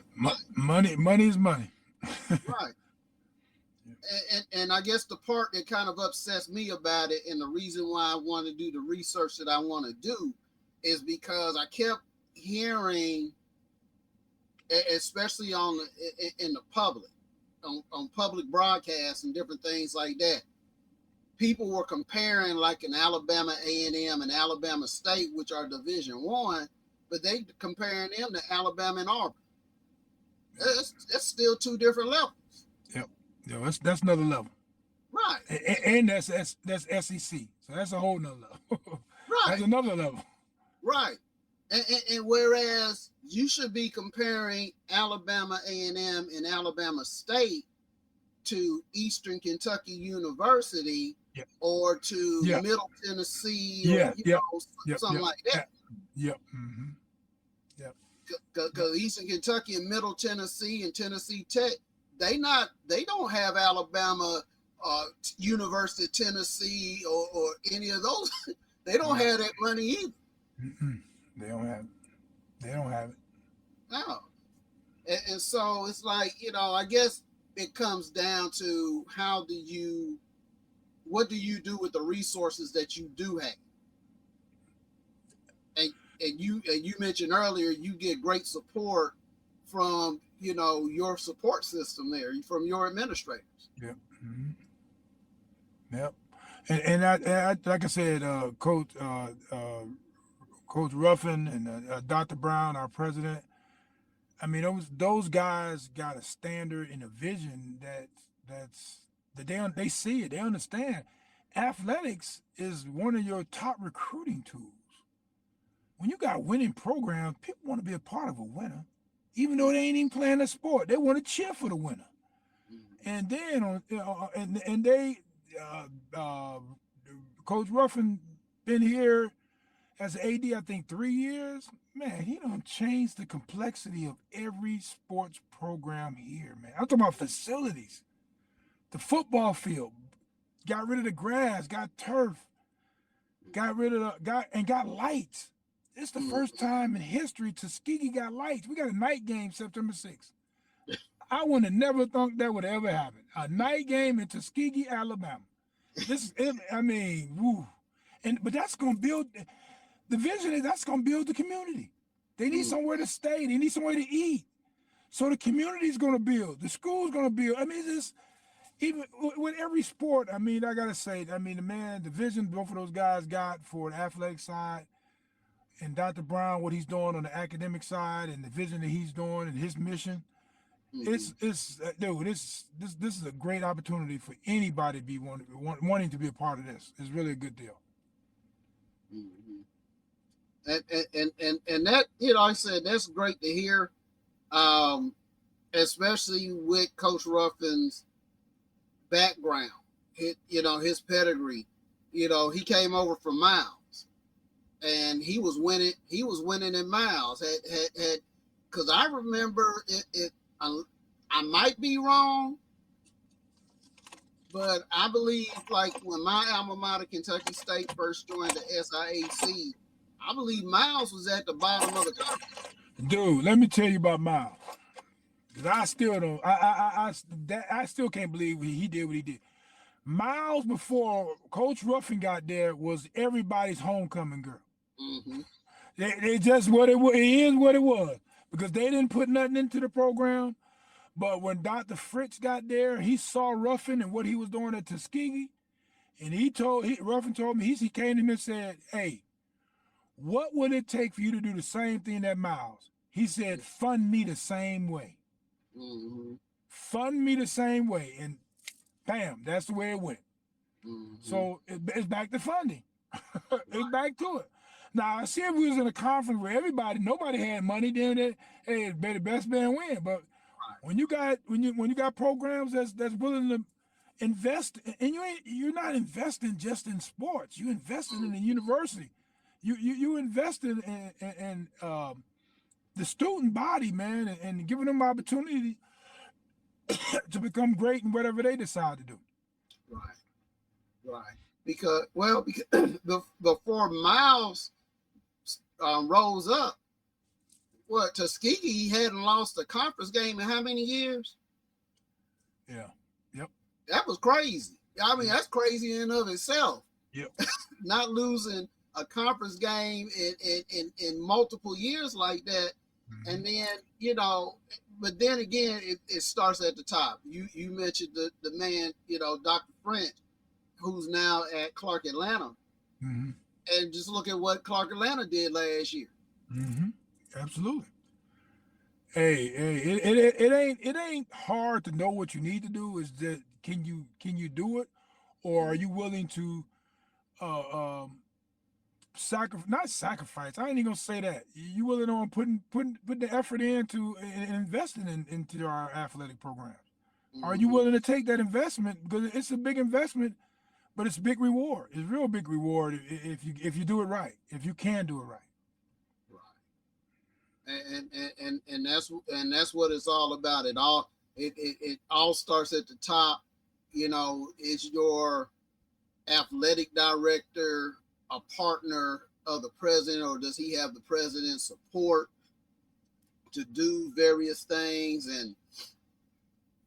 Money is money. Right. Yeah. And I guess the part that kind of upsets me about it, and the reason why I want to do the research that I want to do, is because I kept hearing, especially in the public, on public broadcasts and different things like that, people were comparing like an Alabama A&M and Alabama State, which are Division I, but they comparing them to Alabama and Auburn. That's still two different levels. Yep. That's another level. Right. And that's SEC. So that's a whole nother level. Right. That's another level. Right. And whereas you should be comparing Alabama A&M and Alabama State to Eastern Kentucky University, yep, or to, yep, Middle Tennessee, or something like that. Yep. Mm-hmm. Yep. Because Eastern Kentucky and Middle Tennessee and Tennessee Tech, they don't have Alabama, University of Tennessee, or any of those. They don't have that money either. Mm-hmm. They don't have it. No. And so it's like, I guess it comes down to what do you do with the resources that you do have? And you mentioned earlier, you get great support from, your support system there, from your administrators. Yep. Mm-hmm. Yep. And I like I said, Coach Ruffin and Dr. Brown, our president, I mean, those guys got a standard and a vision that they see it, they understand. Athletics is one of your top recruiting tools. When you got winning programs, people want to be a part of a winner, even though they ain't even playing a sport. They want to cheer for the winner. And then Coach Ruffin been here as an AD, I think 3 years. Man, he done changed the complexity of every sports program here, man. I'm talking about facilities. The football field, got rid of the grass, got turf, got lights. It's the first time in history Tuskegee got lights. We got a night game September 6th. I would have never thought that would ever happen. A night game in Tuskegee, Alabama. Woo. But that's going to build, the vision is that's going to build the community. They need somewhere to stay. They need somewhere to eat. So the community is going to build. The school's going to build. I mean, it's just, even with every sport, I got to say, the vision both of those guys got for the athletic side, and Dr. Brown, what he's doing on the academic side, and the vision that he's doing and his mission, this is a great opportunity for anybody to be wanting to be a part of this. It's really a good deal. And that, I said, that's great to hear, especially with Coach Ruffin's background, his pedigree. He came over from Miles, and he was winning in Miles. Because I remember it. I might be wrong, but I believe like when my alma mater, Kentucky State, first joined the SIAC, I believe Miles was at the bottom of the conference. Dude, let me tell you about Miles. Because I still don't. I still can't believe he did what he did. Miles, before Coach Ruffin got there, was everybody's homecoming girl. Mm-hmm. They just what it was. It is what it was, because they didn't put nothing into the program. But when Dr. Fritz got there, he saw Ruffin and what he was doing at Tuskegee, and Ruffin told me, he came to him and said, "Hey, what would it take for you to do the same thing at Miles?" He said, "Fund me the same way." Mm-hmm. Fund me the same way, and bam, that's the way it went. Mm-hmm. So it's back to funding. It's back to it. Now, I see if we was in a conference where nobody had money, then hey, the best man win. But when you got programs that's willing to invest, and you're not investing just in sports, you investing in the university. You invested in the student body, man, and giving them opportunity to become great in whatever they decide to do. Right. Because before Miles rose up, Tuskegee hadn't lost a conference game in how many years? Yeah. Yep. That was crazy. I mean, that's crazy in and of itself. Yep. Not losing a conference game in multiple years like that. Mm-hmm. And then, you know, but then again, it starts at the top. You mentioned the man, you know, Dr. French, who's now at Clark Atlanta. Mm-hmm. And just look at what Clark Atlanta did last year. Mm-hmm. Absolutely. Hey, it ain't hard to know what you need to do. Is that can you do it, or are you willing to not sacrifice? I ain't even gonna say that. You willing on putting the effort into investing into our athletic programs? Mm-hmm. Are you willing to take that investment, because it's a big investment, but it's big reward. It's real big reward if you do it right. If you can do it right. And that's what it's all about. It all starts at the top. You know, is your athletic director a partner of the president, or does he have the president's support to do various things? And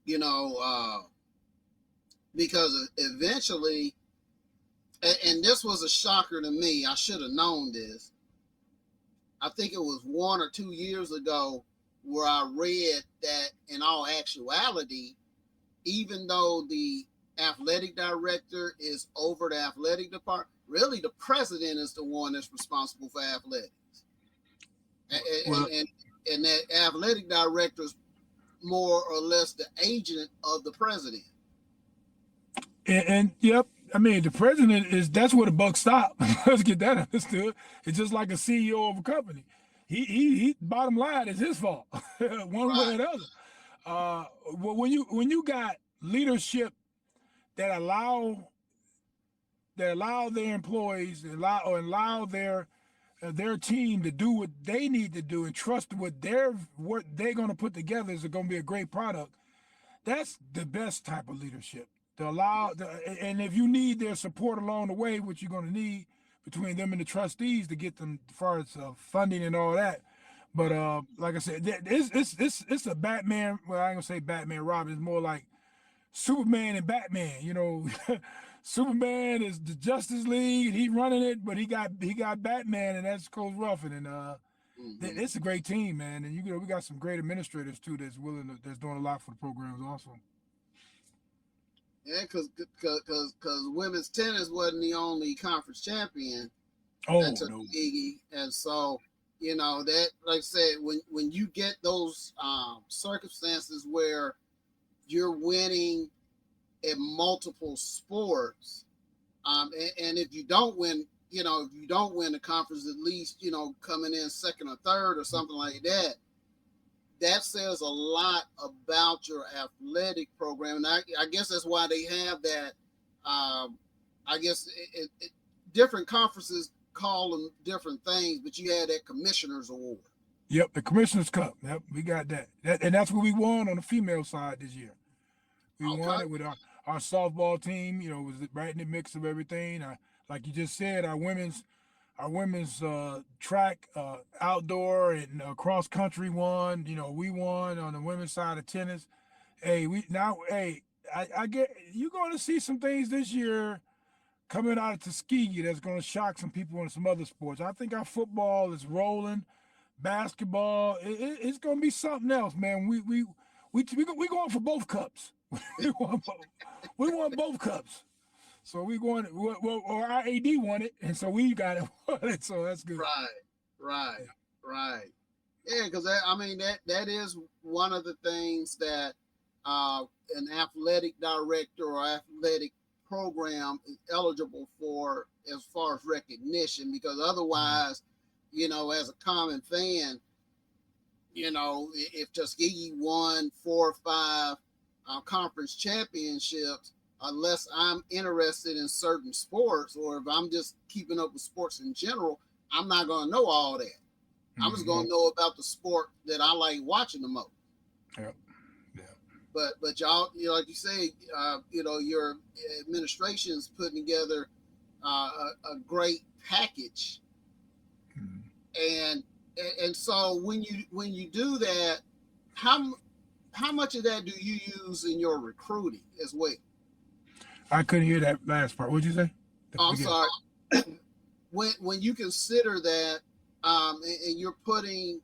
you know, because eventually, and this was a shocker to me. I should have known this. I think it was 1 or 2 years ago where I read that in all actuality, even though the athletic director is over the athletic department, really the president is the one that's responsible for athletics. And that athletic director is more or less the agent of the president. And yep, I mean, the president that's where the buck stops. Let's get that understood. It's just like a CEO of a company. He bottom line is his fault, one way or the other. When you got leadership that allow their employees, allow their team to do what they need to do, and trust what they're going to put together is going to be a great product. That's the best type of leadership. And if you need their support along the way, which you're going to need between them and the trustees to get them as far as funding and all that. But like I said, it's a Batman. Well, I ain't gonna say Batman Robin. It's more like Superman and Batman. You know, Superman is the Justice League, and he's running it, but he got Batman, and that's Coach Ruffin, and it's a great team, man. And we got some great administrators too that's doing a lot for the programs also. Yeah, because women's tennis wasn't the only conference champion at Tuskegee, and so you know that, like I said, when you get those circumstances where you're winning in multiple sports, and if you don't win, the conference, at least coming in second or third or something like that. That says a lot about your athletic program, and I guess that's why they have that. I guess different conferences call them different things, but you had that Commissioner's Award. Yep, the Commissioner's Cup. Yep, we got that. And that's what we won on the female side this year. We won it with our softball team. Was right in the mix of everything. Like you just said, our women's track, outdoor and cross country won. We won on the women's side of tennis. I get you're going to see some things this year coming out of Tuskegee that's going to shock some people in some other sports. I think our football is rolling. Basketball, it's going to be something else, man. We going for both cups. we want both cups. So we going, or our AD won it, and so we got it. So that's good. Right. Yeah, because that is one of the things that an athletic director or athletic program is eligible for as far as recognition. Because otherwise, as a common fan, if Tuskegee won 4 or 5 conference championships, unless I'm interested in certain sports, or if I'm just keeping up with sports in general, I'm not going to know all that. Mm-hmm. I'm just going to know about the sport that I like watching the most. Yep. Yeah. But y'all, like you say, your administration's putting together a great package, and so when you do that, how much of that do you use in your recruiting as well? I couldn't hear that last part. What'd you say? Oh, I'm sorry. When you consider that, and you're putting,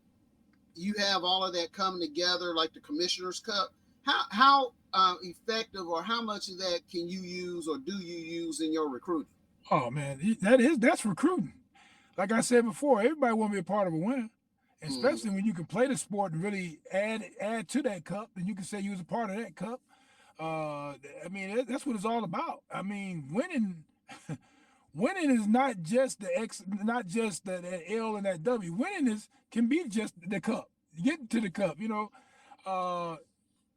you have all of that coming together, like the Commissioner's Cup. How effective or how much of that can you use or do you use in your recruiting? Oh man, that's recruiting. Like I said before, everybody want to be a part of a winner, especially when you can play the sport and really add to that cup, and you can say you was a part of that cup. I mean, that's what it's all about. I mean, winning. Winning is not just the L and that W. Winning can be just the cup, getting to the cup,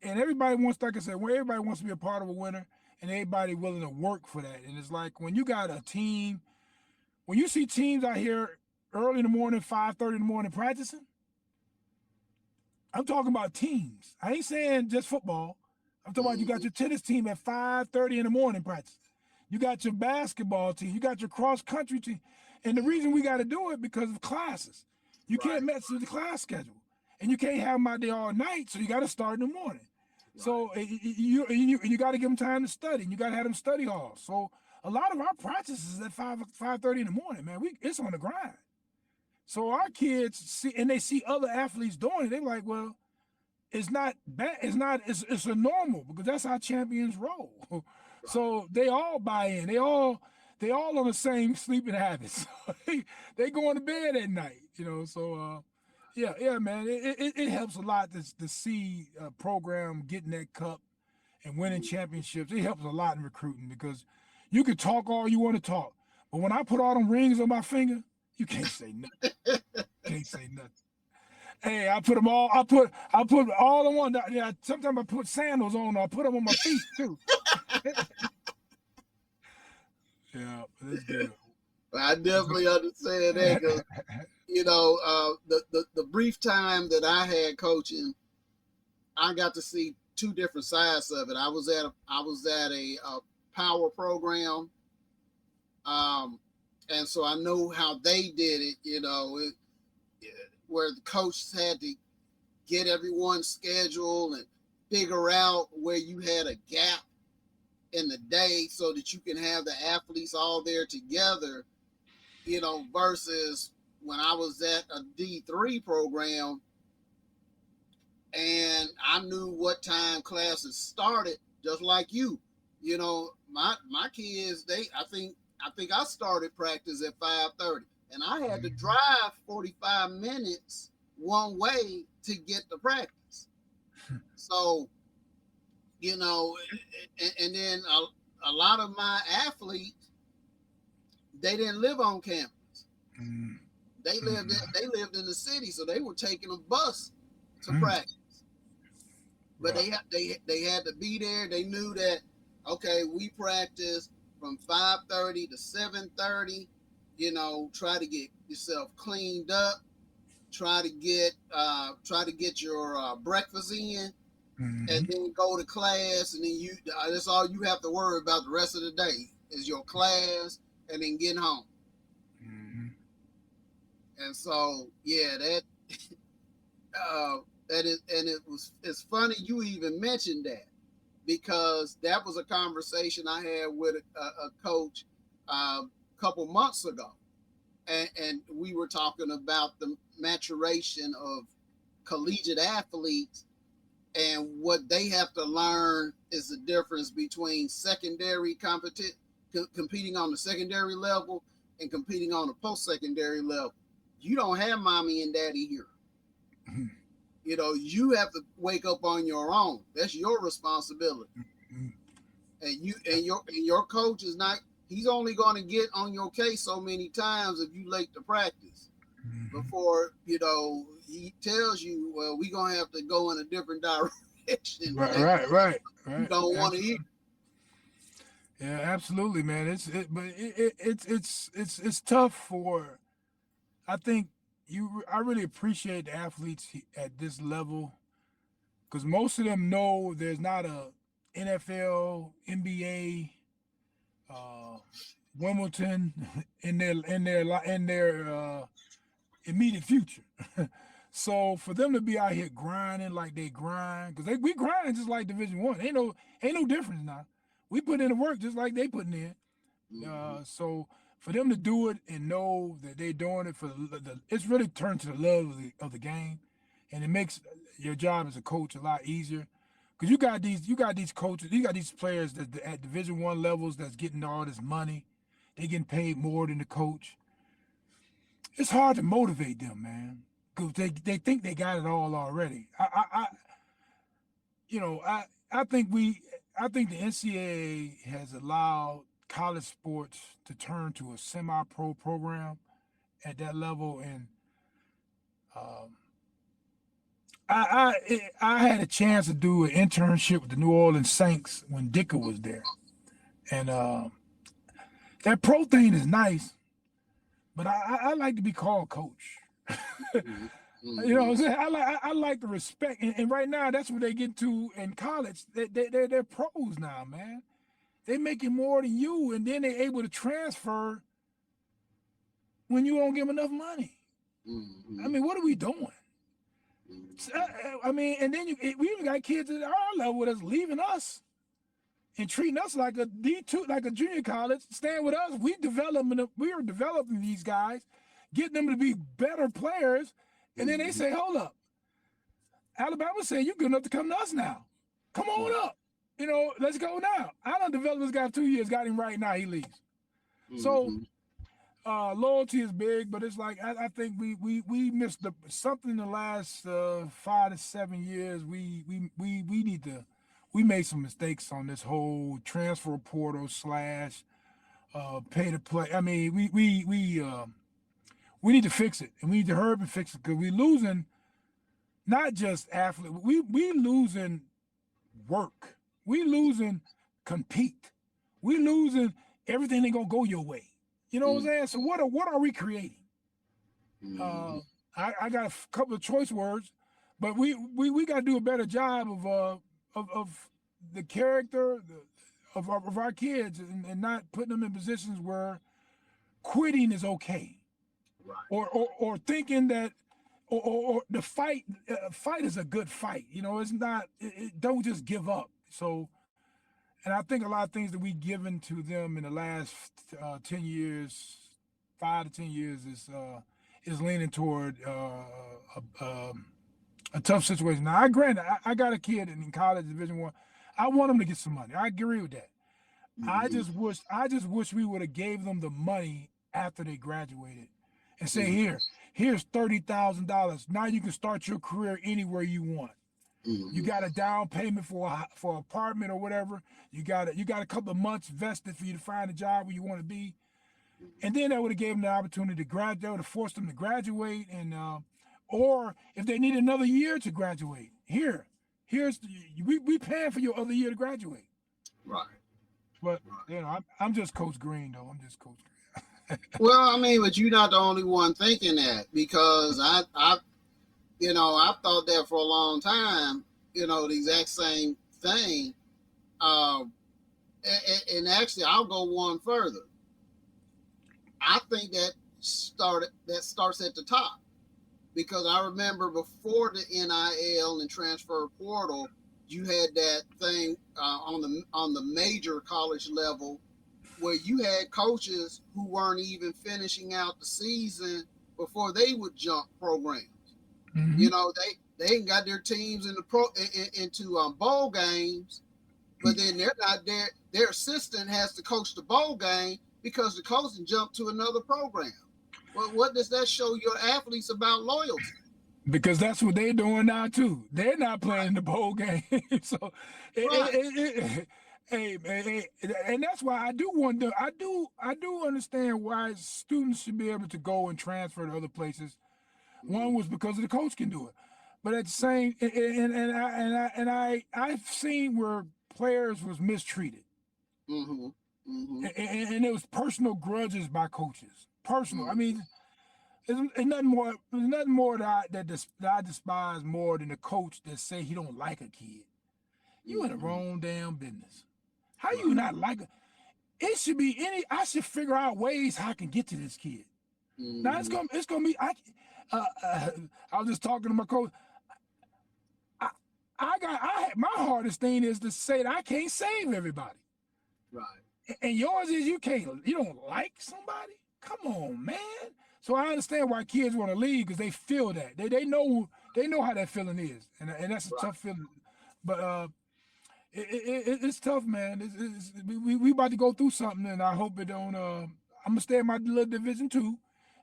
and everybody wants, like I said, everybody wants to be a part of a winner, and everybody willing to work for that. And it's like when you got a team, when you see teams out here early in the morning, 5:30 in the morning practicing, I'm talking about teams. I ain't saying just football. I'm talking about you got your tennis team at 5:30 in the morning practice. You got your basketball team. You got your cross-country team. And the reason we got to do it because of classes. You can't mess with the class schedule. And you can't have them out there all night, so you got to start in the morning. Right. So you got to give them time to study. And you got to have them study halls. So a lot of our practices is at 5:30 in the morning, man. It's on the grind. So our kids see, and they see other athletes doing it. They're like, well, it's not bad. It's a normal because that's how champions roll. So they all buy in. They all on the same sleeping habits. they going to bed at night, So yeah, man. It helps a lot to see a program getting that cup and winning championships. It helps a lot in recruiting because you can talk all you want to talk, but when I put all them rings on my finger, you can't say nothing. Can't say nothing. Hey, I put them all. I put all in one. Yeah, sometimes I put sandals on. I put them on my feet too. Yeah, that's good. I definitely understand that because the brief time that I had coaching, I got to see two different sides of it. I was at a power program, and so I know how they did it. Where the coaches had to get everyone's schedule and figure out where you had a gap in the day so that you can have the athletes all there together, versus when I was at a D3 program and I knew what time classes started, just like you. My kids, I think I started practice at 5:30. And I had to drive 45 minutes one way to get to practice. So, and then a lot of my athletes, they didn't live on campus. They lived in the city, so they were taking a bus to practice. But they had to be there. They knew that, okay, we practice from 5:30 to 7:30. Try to get yourself cleaned up, try to get your breakfast in, and then go to class, and then that's all you have to worry about the rest of the day is your class and then getting home. And so, yeah, it's funny you even mentioned that because that was a conversation I had with a coach couple months ago, and we were talking about the maturation of collegiate athletes and what they have to learn is the difference between secondary competing on the secondary level and competing on the post-secondary level. You don't have mommy and daddy here. You have to wake up on your own. That's your responsibility. And your coach is not. He's only going to get on your case so many times if you late to practice before, he tells you, well, we're going to have to go in a different direction. Right. You don't want to hear. Yeah, absolutely, man. It's tough for, I think I really appreciate the athletes at this level because most of them know there's not a NFL, NBA, Wimbledon in their immediate future. So for them to be out here grinding like they grind, because we grind just like Division I. Ain't no difference now. We put in the work just like they putting in. So for them to do it and know that they're doing it for it's really turned to the love of the game, and it makes your job as a coach a lot easier. Because you got these coaches, you got these players that at Division I levels that's getting all this money, they getting paid more than the coach. It's hard to motivate them, man, because they think they got it all already. I think the NCAA has allowed college sports to turn to a semi-pro program at that level, and I had a chance to do an internship with the New Orleans Saints when Dicker was there, and that pro thing is nice, but I like to be called coach. You know what I'm saying? I like the respect, and right now that's what they get to in college. They're pros now, man. They making more than you, and then they're able to transfer when you don't give them enough money. I mean, what are we doing? I mean, and then we even got kids at our level that's leaving us and treating us like a D2, like a junior college, staying with us. We are developing these guys, getting them to be better players, and then they say, hold up. Alabama say, you're good enough to come to us now. Come on up. You know, let's go now. I done developed this guy 2 years, got him right now, he leaves. So loyalty is big, but it's like I think we missed something in the last 5 to 7 years. We made some mistakes on this whole transfer portal / pay to play. I mean, we need to fix it, and we need to hurry up and fix it, because we losing not just athletes. We losing work. We losing compete. We losing everything ain't gonna go your way. You know what I'm saying? So what are we creating? I got a couple of choice words, but we got to do a better job of the character of our kids, and not putting them in positions where quitting is okay, right? Or thinking that or the fight is a good fight. You know, it's not. Don't just give up. So, and I think a lot of things that we given to them in the last 10 years, 5 to 10 years, is leaning toward a tough situation. Now, I got a kid in college, Division I. I want him to get some money. I agree with that. I just wish we would have gave them the money after they graduated, and say, here's $30,000. Now you can start your career anywhere you want. You got a down payment for an apartment or whatever. You got a couple of months vested for you to find a job where you want to be, and then that would have gave them the opportunity to graduate. That would have forced them to graduate, and or if they need another year to graduate, we paying for your other year to graduate. Right. But you know, I'm just Coach Green though. I'm just Coach Green. Well, I mean, but you're not the only one thinking that, because I've thought that for a long time, the exact same thing. And actually, I'll go one further. I think that starts at the top, because I remember before the NIL and transfer portal, you had that thing on the major college level, where you had coaches who weren't even finishing out the season before they would jump programs. You know, they ain't got their teams in into bowl games, but then they're not there. Their assistant has to coach the bowl game because the coach can jump to another program. Well, what does that show your athletes about loyalty? Because that's what they're doing now too. They're not playing the bowl game, so and that's why I do wonder. I do understand why students should be able to go and transfer to other places. One was because the coach can do it, but at the same, I've seen where players was mistreated, and it was personal grudges by coaches. Personal. I mean, it's nothing more. There's nothing more that I despise more than a coach that say he don't like a kid. You in the wrong damn business. How you not like it? It should be I should figure out ways how I can get to this kid. Now it's gonna be. I was just talking to my coach. My hardest thing is to say that I can't save everybody. Right. And yours is you don't like somebody? Come on, man. So I understand why kids want to leave because they feel that. They know how that feeling is. And that's a Right. tough feeling. But it's tough, man. We about to go through something, and I hope it don't. I'm gonna stay in my little division two,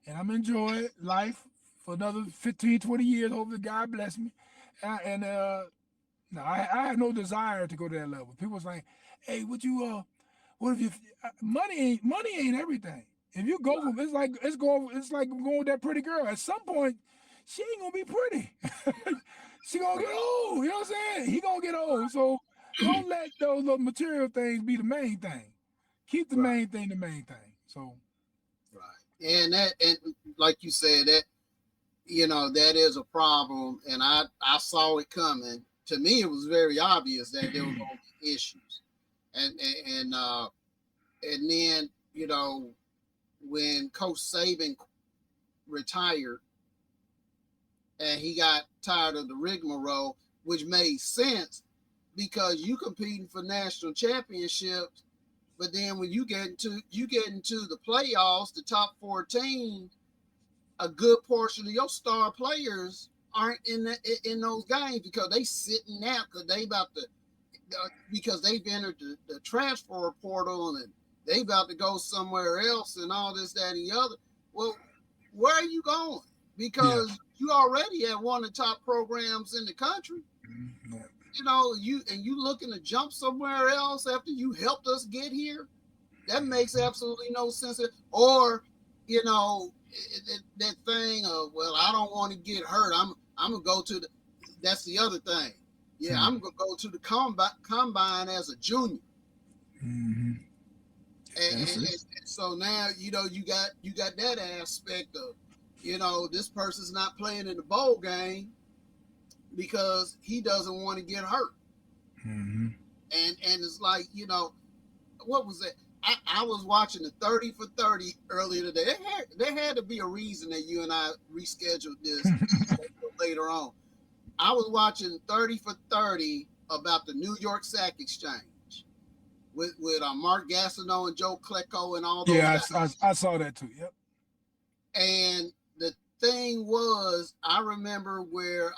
and I'm enjoy life for another 15, 20 years. Hopefully, God bless me. And no, I have no desire to go to that level. People saying, "Hey, what if you money ain't everything? If you go Right. for it's like going with that pretty girl. At some point, she ain't gonna be pretty. She gonna get Right. old. You know what I'm saying? He gonna get old. So don't let those little material things be the main thing. Keep the Right. main thing the main thing. So Right. And like you said, that that is a problem, and I saw it coming. To me, it was very obvious that there were going to be issues, and and then when Coach Saban retired and he got tired of the rigmarole, which made sense because you competing for national championships, but then when you get into the playoffs, the top 14, a good portion of your star players aren't in those games because they sitting out because they've entered the transfer portal and they about to go somewhere else and all this, that, and the other. Well, where are you going? yeah. Because you already have one of the top programs in the country. Yeah. You looking to jump somewhere else after you helped us get here? That makes absolutely no sense. Or, that thing of, well, I don't want to get hurt. I'm gonna go to the. That's the other thing. Yeah, I'm gonna go to the combine as a junior. Mm-hmm. And so now you got that aspect of this person's not playing in the bowl game because he doesn't want to get hurt. Mm-hmm. And it's like what was it? I was watching the 30 for 30 earlier today. There had to be a reason that you and I rescheduled this later on. I was watching 30 for 30 about the New York Sack Exchange with Mark Gastineau and Joe Klecko and all those guys. I saw that too. Yep. And the thing was, I remember where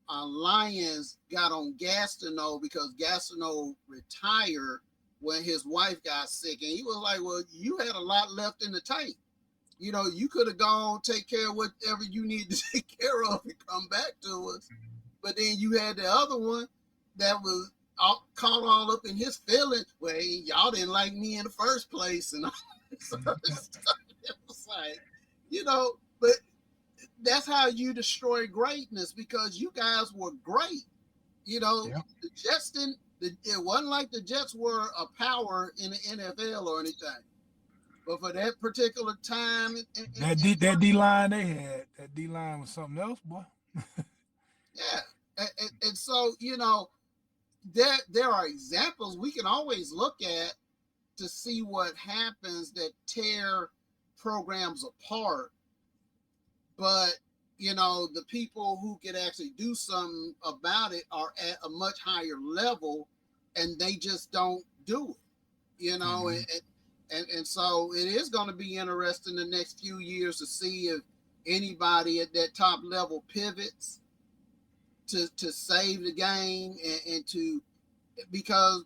Lions got on Gastineau because Gastineau retired when his wife got sick, and he was like, well, you had a lot left in the tank. You could have gone take care of whatever you need to take care of and come back to us. But then you had the other one that was caught all up in his feelings. Well, hey, y'all didn't like me in the first place, and all this other stuff. It was like, but that's how you destroy greatness because you guys were great. Yep. The Jets didn't. It wasn't like the Jets were a power in the NFL or anything. But for that particular time, that D line they had, that D line was something else, boy. Yeah, and so there are examples we can always look at to see what happens that tear programs apart. But the people who can actually do something about it are at a much higher level, and they just don't do it. And so it is going to be interesting the next few years to see if anybody at that top level pivots to save the game and to, because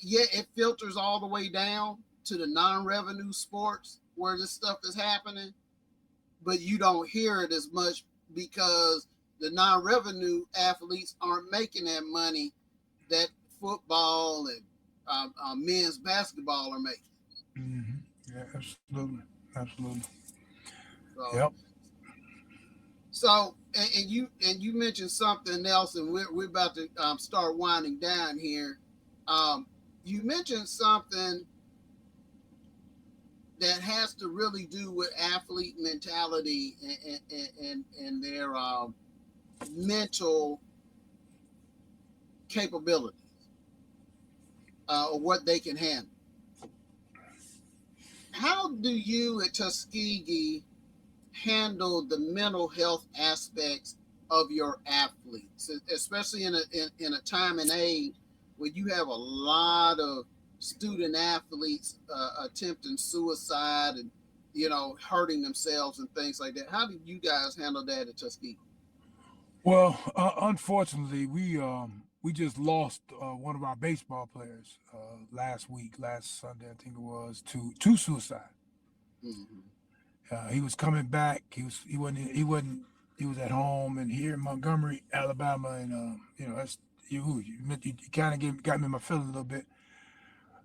it filters all the way down to the non-revenue sports where this stuff is happening, but you don't hear it as much because the non-revenue athletes aren't making that money that football and men's basketball are making. Mm-hmm. Yeah, absolutely. So, yep. So, and you mentioned something else, and we're about to start winding down here. You mentioned something that has to really do with athlete mentality and their mental capabilities, or what they can handle. How do you at Tuskegee handle the mental health aspects of your athletes, especially in a time and age when you have a lot of student athletes attempting suicide and, hurting themselves and things like that. How did you guys handle that at Tuskegee? Well, unfortunately, we just lost one of our baseball players last Sunday, I think it was, to suicide. Mm-hmm. He was coming back. He was at home and here in Montgomery, Alabama, and that's you kind of got me in my feelings a little bit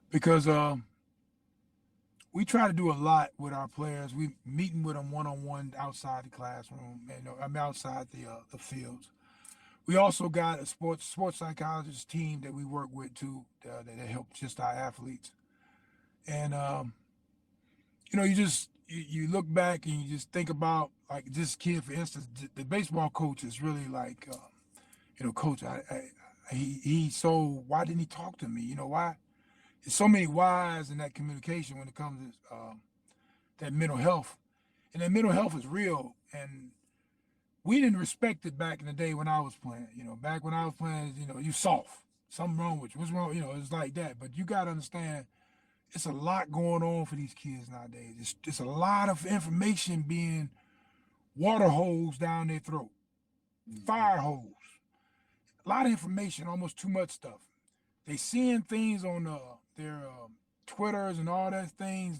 because we try to do a lot with our players. We meeting with them one-on-one outside the classroom, and outside the fields. We also got a sports psychologist team that we work with too that help just our athletes. And you look back and you just think about like this kid, for instance, the baseball coach is really like, coach, why didn't he talk to me? Why? There's so many whys in that communication when it comes to that mental health. And that mental health is real. And we didn't respect it back in the day when I was playing. Back when I was playing, you soft. Something wrong with you. What's wrong? It's like that. But you got to understand, it's a lot going on for these kids nowadays. It's a lot of information being water hose down their throat, fire hose. A lot of information, almost too much stuff. They seeing things on their Twitters and all that things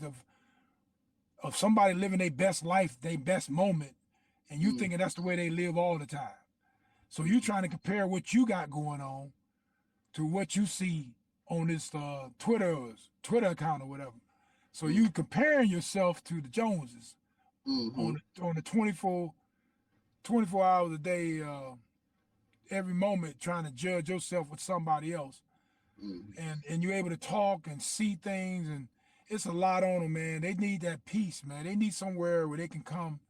of somebody living their best life, their best moment, and you thinking that's the way they live all the time. So you trying to compare what you got going on to what you see on this Twitter account or whatever. So you comparing yourself to the Joneses on the 24 hours a day, every moment trying to judge yourself with somebody else. And you're able to talk and see things, and it's a lot on them, man. They need that peace, man. They need somewhere where they can come,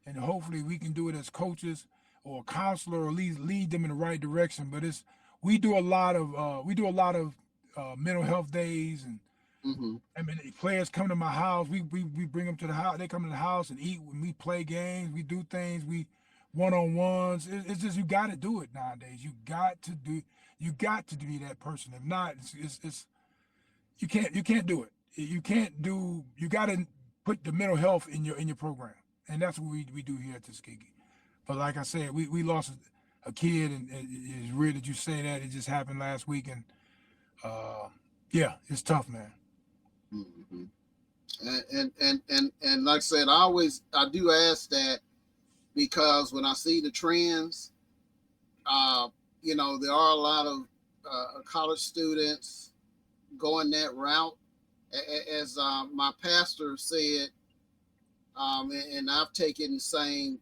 and hopefully we can do it as coaches or a counselor, or lead them in the right direction. But we do a lot of mental health days, and I mean, players come to my house. We bring them to the house. They come to the house and eat. When we play games, we do things. We one-on-ones. It's just you got to do it nowadays. You got to be that person. If not, it's you can't do it. You got to put the mental health in your program, and that's what we do here at Tuskegee. But like I said, we lost a kid, and it's weird that you say that. It just happened last week, and yeah, it's tough, man. Mm-hmm. And like I said, I do ask that because when I see the trends, there are a lot of college students going that route. As my pastor said, and I've taken the same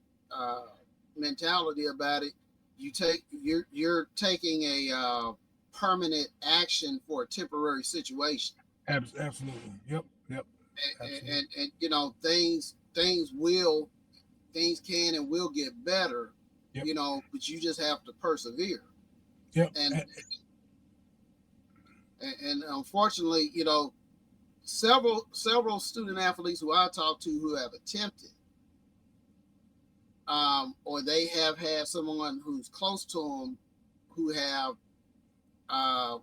mentality about it. You're taking a permanent action for a temporary situation. Absolutely. Yep. And things can and will get better. Yep. But you just have to persevere. Yep. And unfortunately, several student athletes who I talk to who have attempted, or they have had someone who's close to them who have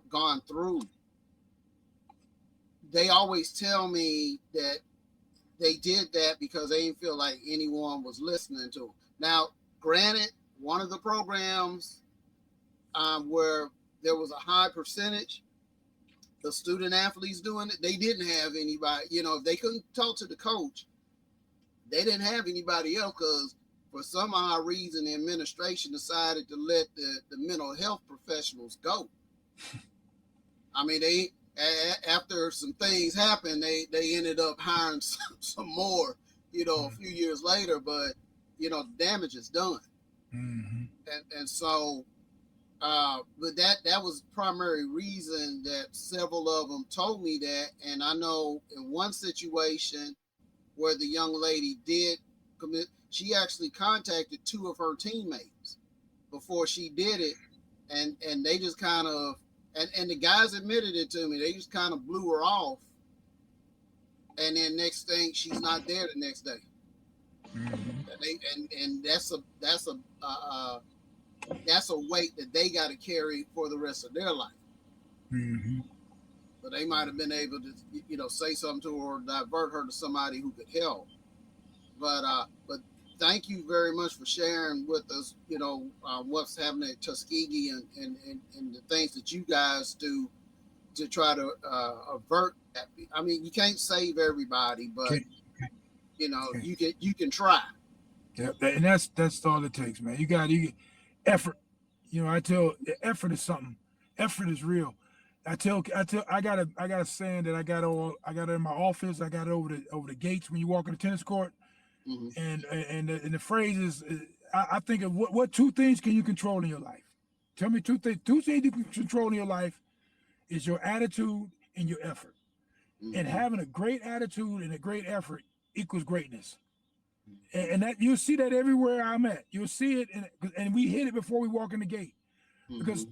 gone through, they always tell me that they did that because they didn't feel like anyone was listening to them. Now, granted, one of the programs where there was a high percentage the student athletes doing it, they didn't have anybody, if they couldn't talk to the coach, they didn't have anybody else because for some odd reason, the administration decided to let the mental health professionals go. I mean, after some things happened, they ended up hiring some more, a few years later, but, the damage is done. Mm-hmm. And so, but that was the primary reason that several of them told me that. And I know in one situation where the young lady did commit, she actually contacted two of her teammates before she did it. And they just kind of, and the guys admitted it to me, they just kind of blew her off. And then next thing, she's not there the next day. Mm-hmm. And that's a weight that they got to carry for the rest of their life. Mm-hmm. But they might have been able to, say something to her or divert her to somebody who could help. But thank you very much for sharing with us, what's happening at Tuskegee and the things that you guys do to try to avert that. I mean, you can't save everybody, but you can try. Yeah, and that's all it takes, man. You got effort. I tell effort is something. Effort is real. I got a saying that I got it in my office. I got it over the gates when you walk in the tennis court. Mm-hmm. And the phrase is, I think of what two things can you control in your life? Tell me two things. Two things you can control in your life is your attitude and your effort. Mm-hmm. And having a great attitude and a great effort equals greatness. And that you'll see that everywhere I'm at. You'll see it, and we hit it before we walk in the gate, because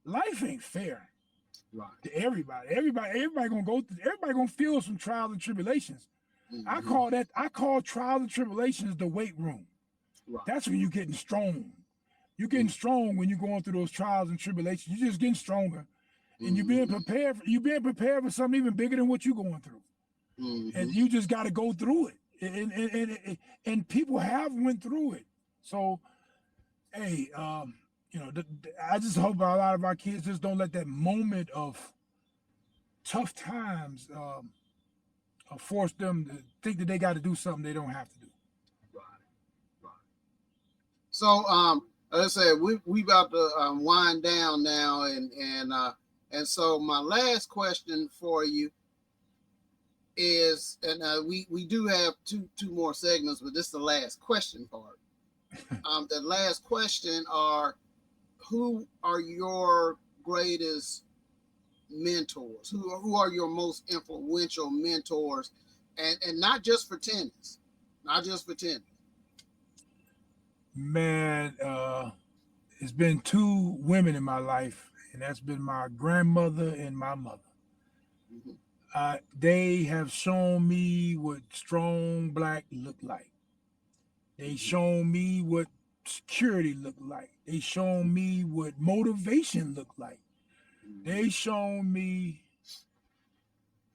life ain't fair to everybody. Everybody gonna feel some trials and tribulations. Mm-hmm. I call trials and tribulations the weight room. Right. That's when you're getting strong. You're getting strong when you're going through those trials and tribulations. You're just getting stronger, and you're being prepared. You're being prepared for something even bigger than what you're going through, and you just got to go through it. And people have went through it. So, hey, I just hope a lot of our kids just don't let that moment of tough times force them to think that they got to do something they don't have to do. Right. So, as I said, we about to wind down now, and so my last question for you is, and we do have two more segments, but this is the last question part. The last question are, who are your greatest mentors? Who are your most influential mentors, and not just for tennis, Man, it's been two women in my life, and that's been my grandmother and my mother. They have shown me what strong Black look like. They shown me what security looked like. They shown me what motivation looked like. They shown me,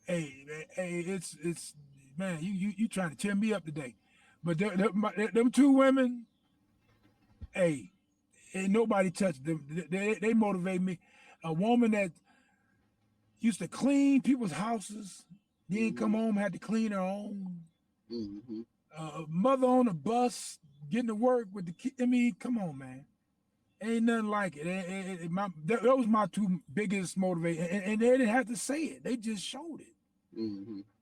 hey, it's man, you trying to tear me up today, but them two women, hey, ain't nobody touched them. They motivate me. A woman that used to clean people's houses, then come home, had to clean her own. Mother on the bus, getting to work with the kid. I mean, come on, man. Ain't nothing like it. That was my two biggest motivation. And they didn't have to say it. They just showed it.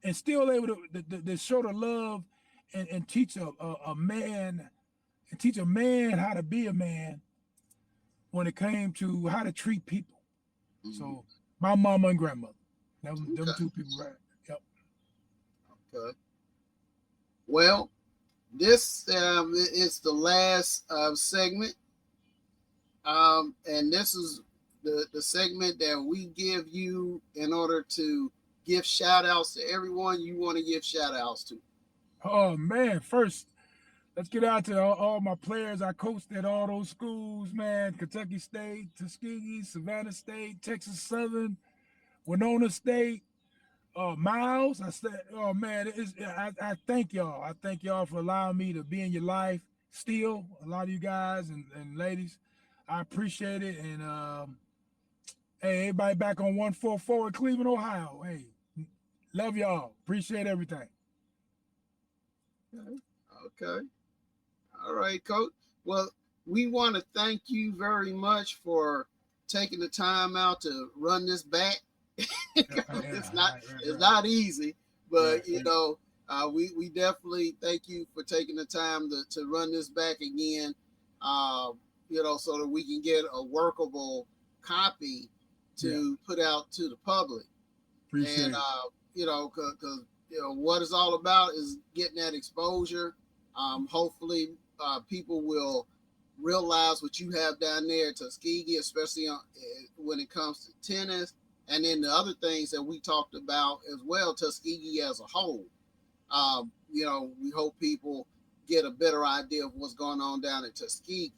And still able to show the love and teach a man how to be a man when it came to how to treat people. So my mama and grandmother. Them two people, right? Yep. Okay. Well, this is the last segment, and this is the segment that we give you in order to give shout outs to everyone you want to give shout outs to. Oh man, first let's get out to all my players. I coached at all those schools, man. Kentucky State, Tuskegee, Savannah State, Texas Southern, Winona State, Miles. I said, oh man, I thank y'all. I thank y'all for allowing me to be in your life still. A lot of you guys and ladies, I appreciate it. And hey, everybody back on 144 in Cleveland, Ohio. Hey, love y'all. Appreciate everything. Okay. All right, Coach. Well, we want to thank you very much for taking the time out to run this back. It's not easy, but we definitely thank you for taking the time to run this back again, so that we can get a workable copy to put out to the public. Appreciate it. Because what it's all about is getting that exposure. Hopefully people will realize what you have down there at Tuskegee, especially when it comes to tennis. And then the other things that we talked about as well, Tuskegee as a whole. We hope people get a better idea of what's going on down at Tuskegee.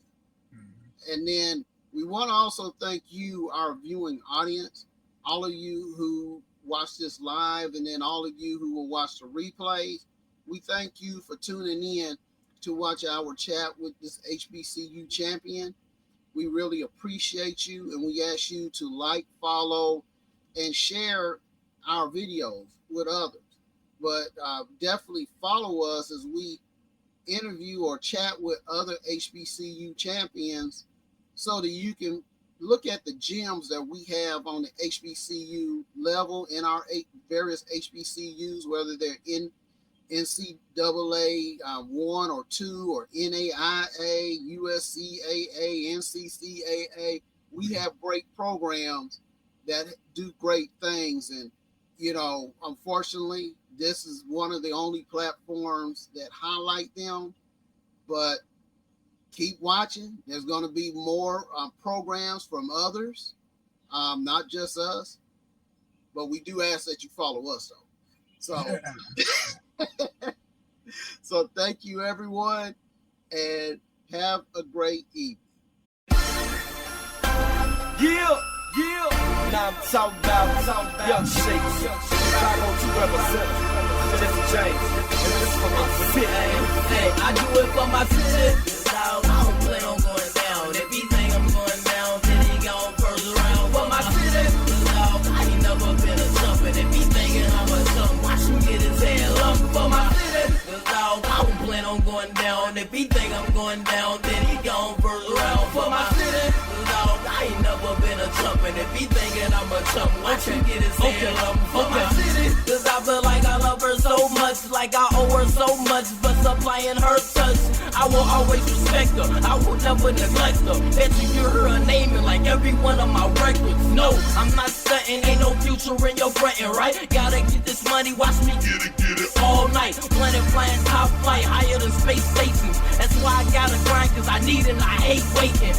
And then we want to also thank you, our viewing audience. all of you who watch this live, and then all of you who will watch the replays. We thank you for tuning in to watch our chat with this HBCU champion. We really appreciate you, and we ask you to like, follow, and share our videos with others. But definitely follow us as we interview or chat with other HBCU champions so that you can look at the gems that we have on the HBCU level in our various HBCUs, whether they're in NCAA 1 or 2 or NAIA, USCAA, NCCAA. We have great programs that do great things. And, you know, unfortunately, this is one of the only platforms that highlight them. But keep watching. There's going to be more programs from others, not just us. But we do ask that you follow us, though. So, so thank you, everyone, and have a great evening. Yeah. Now I'm talking about young shakes. Chicago to represent. Jesse James. And this for my city. Hey, I do it for my city. I don't plan on going down. If he think I'm going down, then he gone first round. For my city, I ain't never been a jumpin'. If he thinking I'm a jump, watch him get his head up. For my city, I don't plan on going down. If he think I'm going down, then he gone first round. For my city, I ain't never been a jumpin'. If he thinking I'm a jump, watch him get his head up. For my city, cause I feel like I love her so much, like I owe her so much for supplying her touch. I will always respect her, I will never neglect her. That you hear her naming like every one of my records. No, I'm not stunting, ain't no future in your frontin', right? Gotta get this money, watch me get it all night. Planet flying top flight, higher than space stations. That's why I gotta grind, cause I need it and I hate waiting.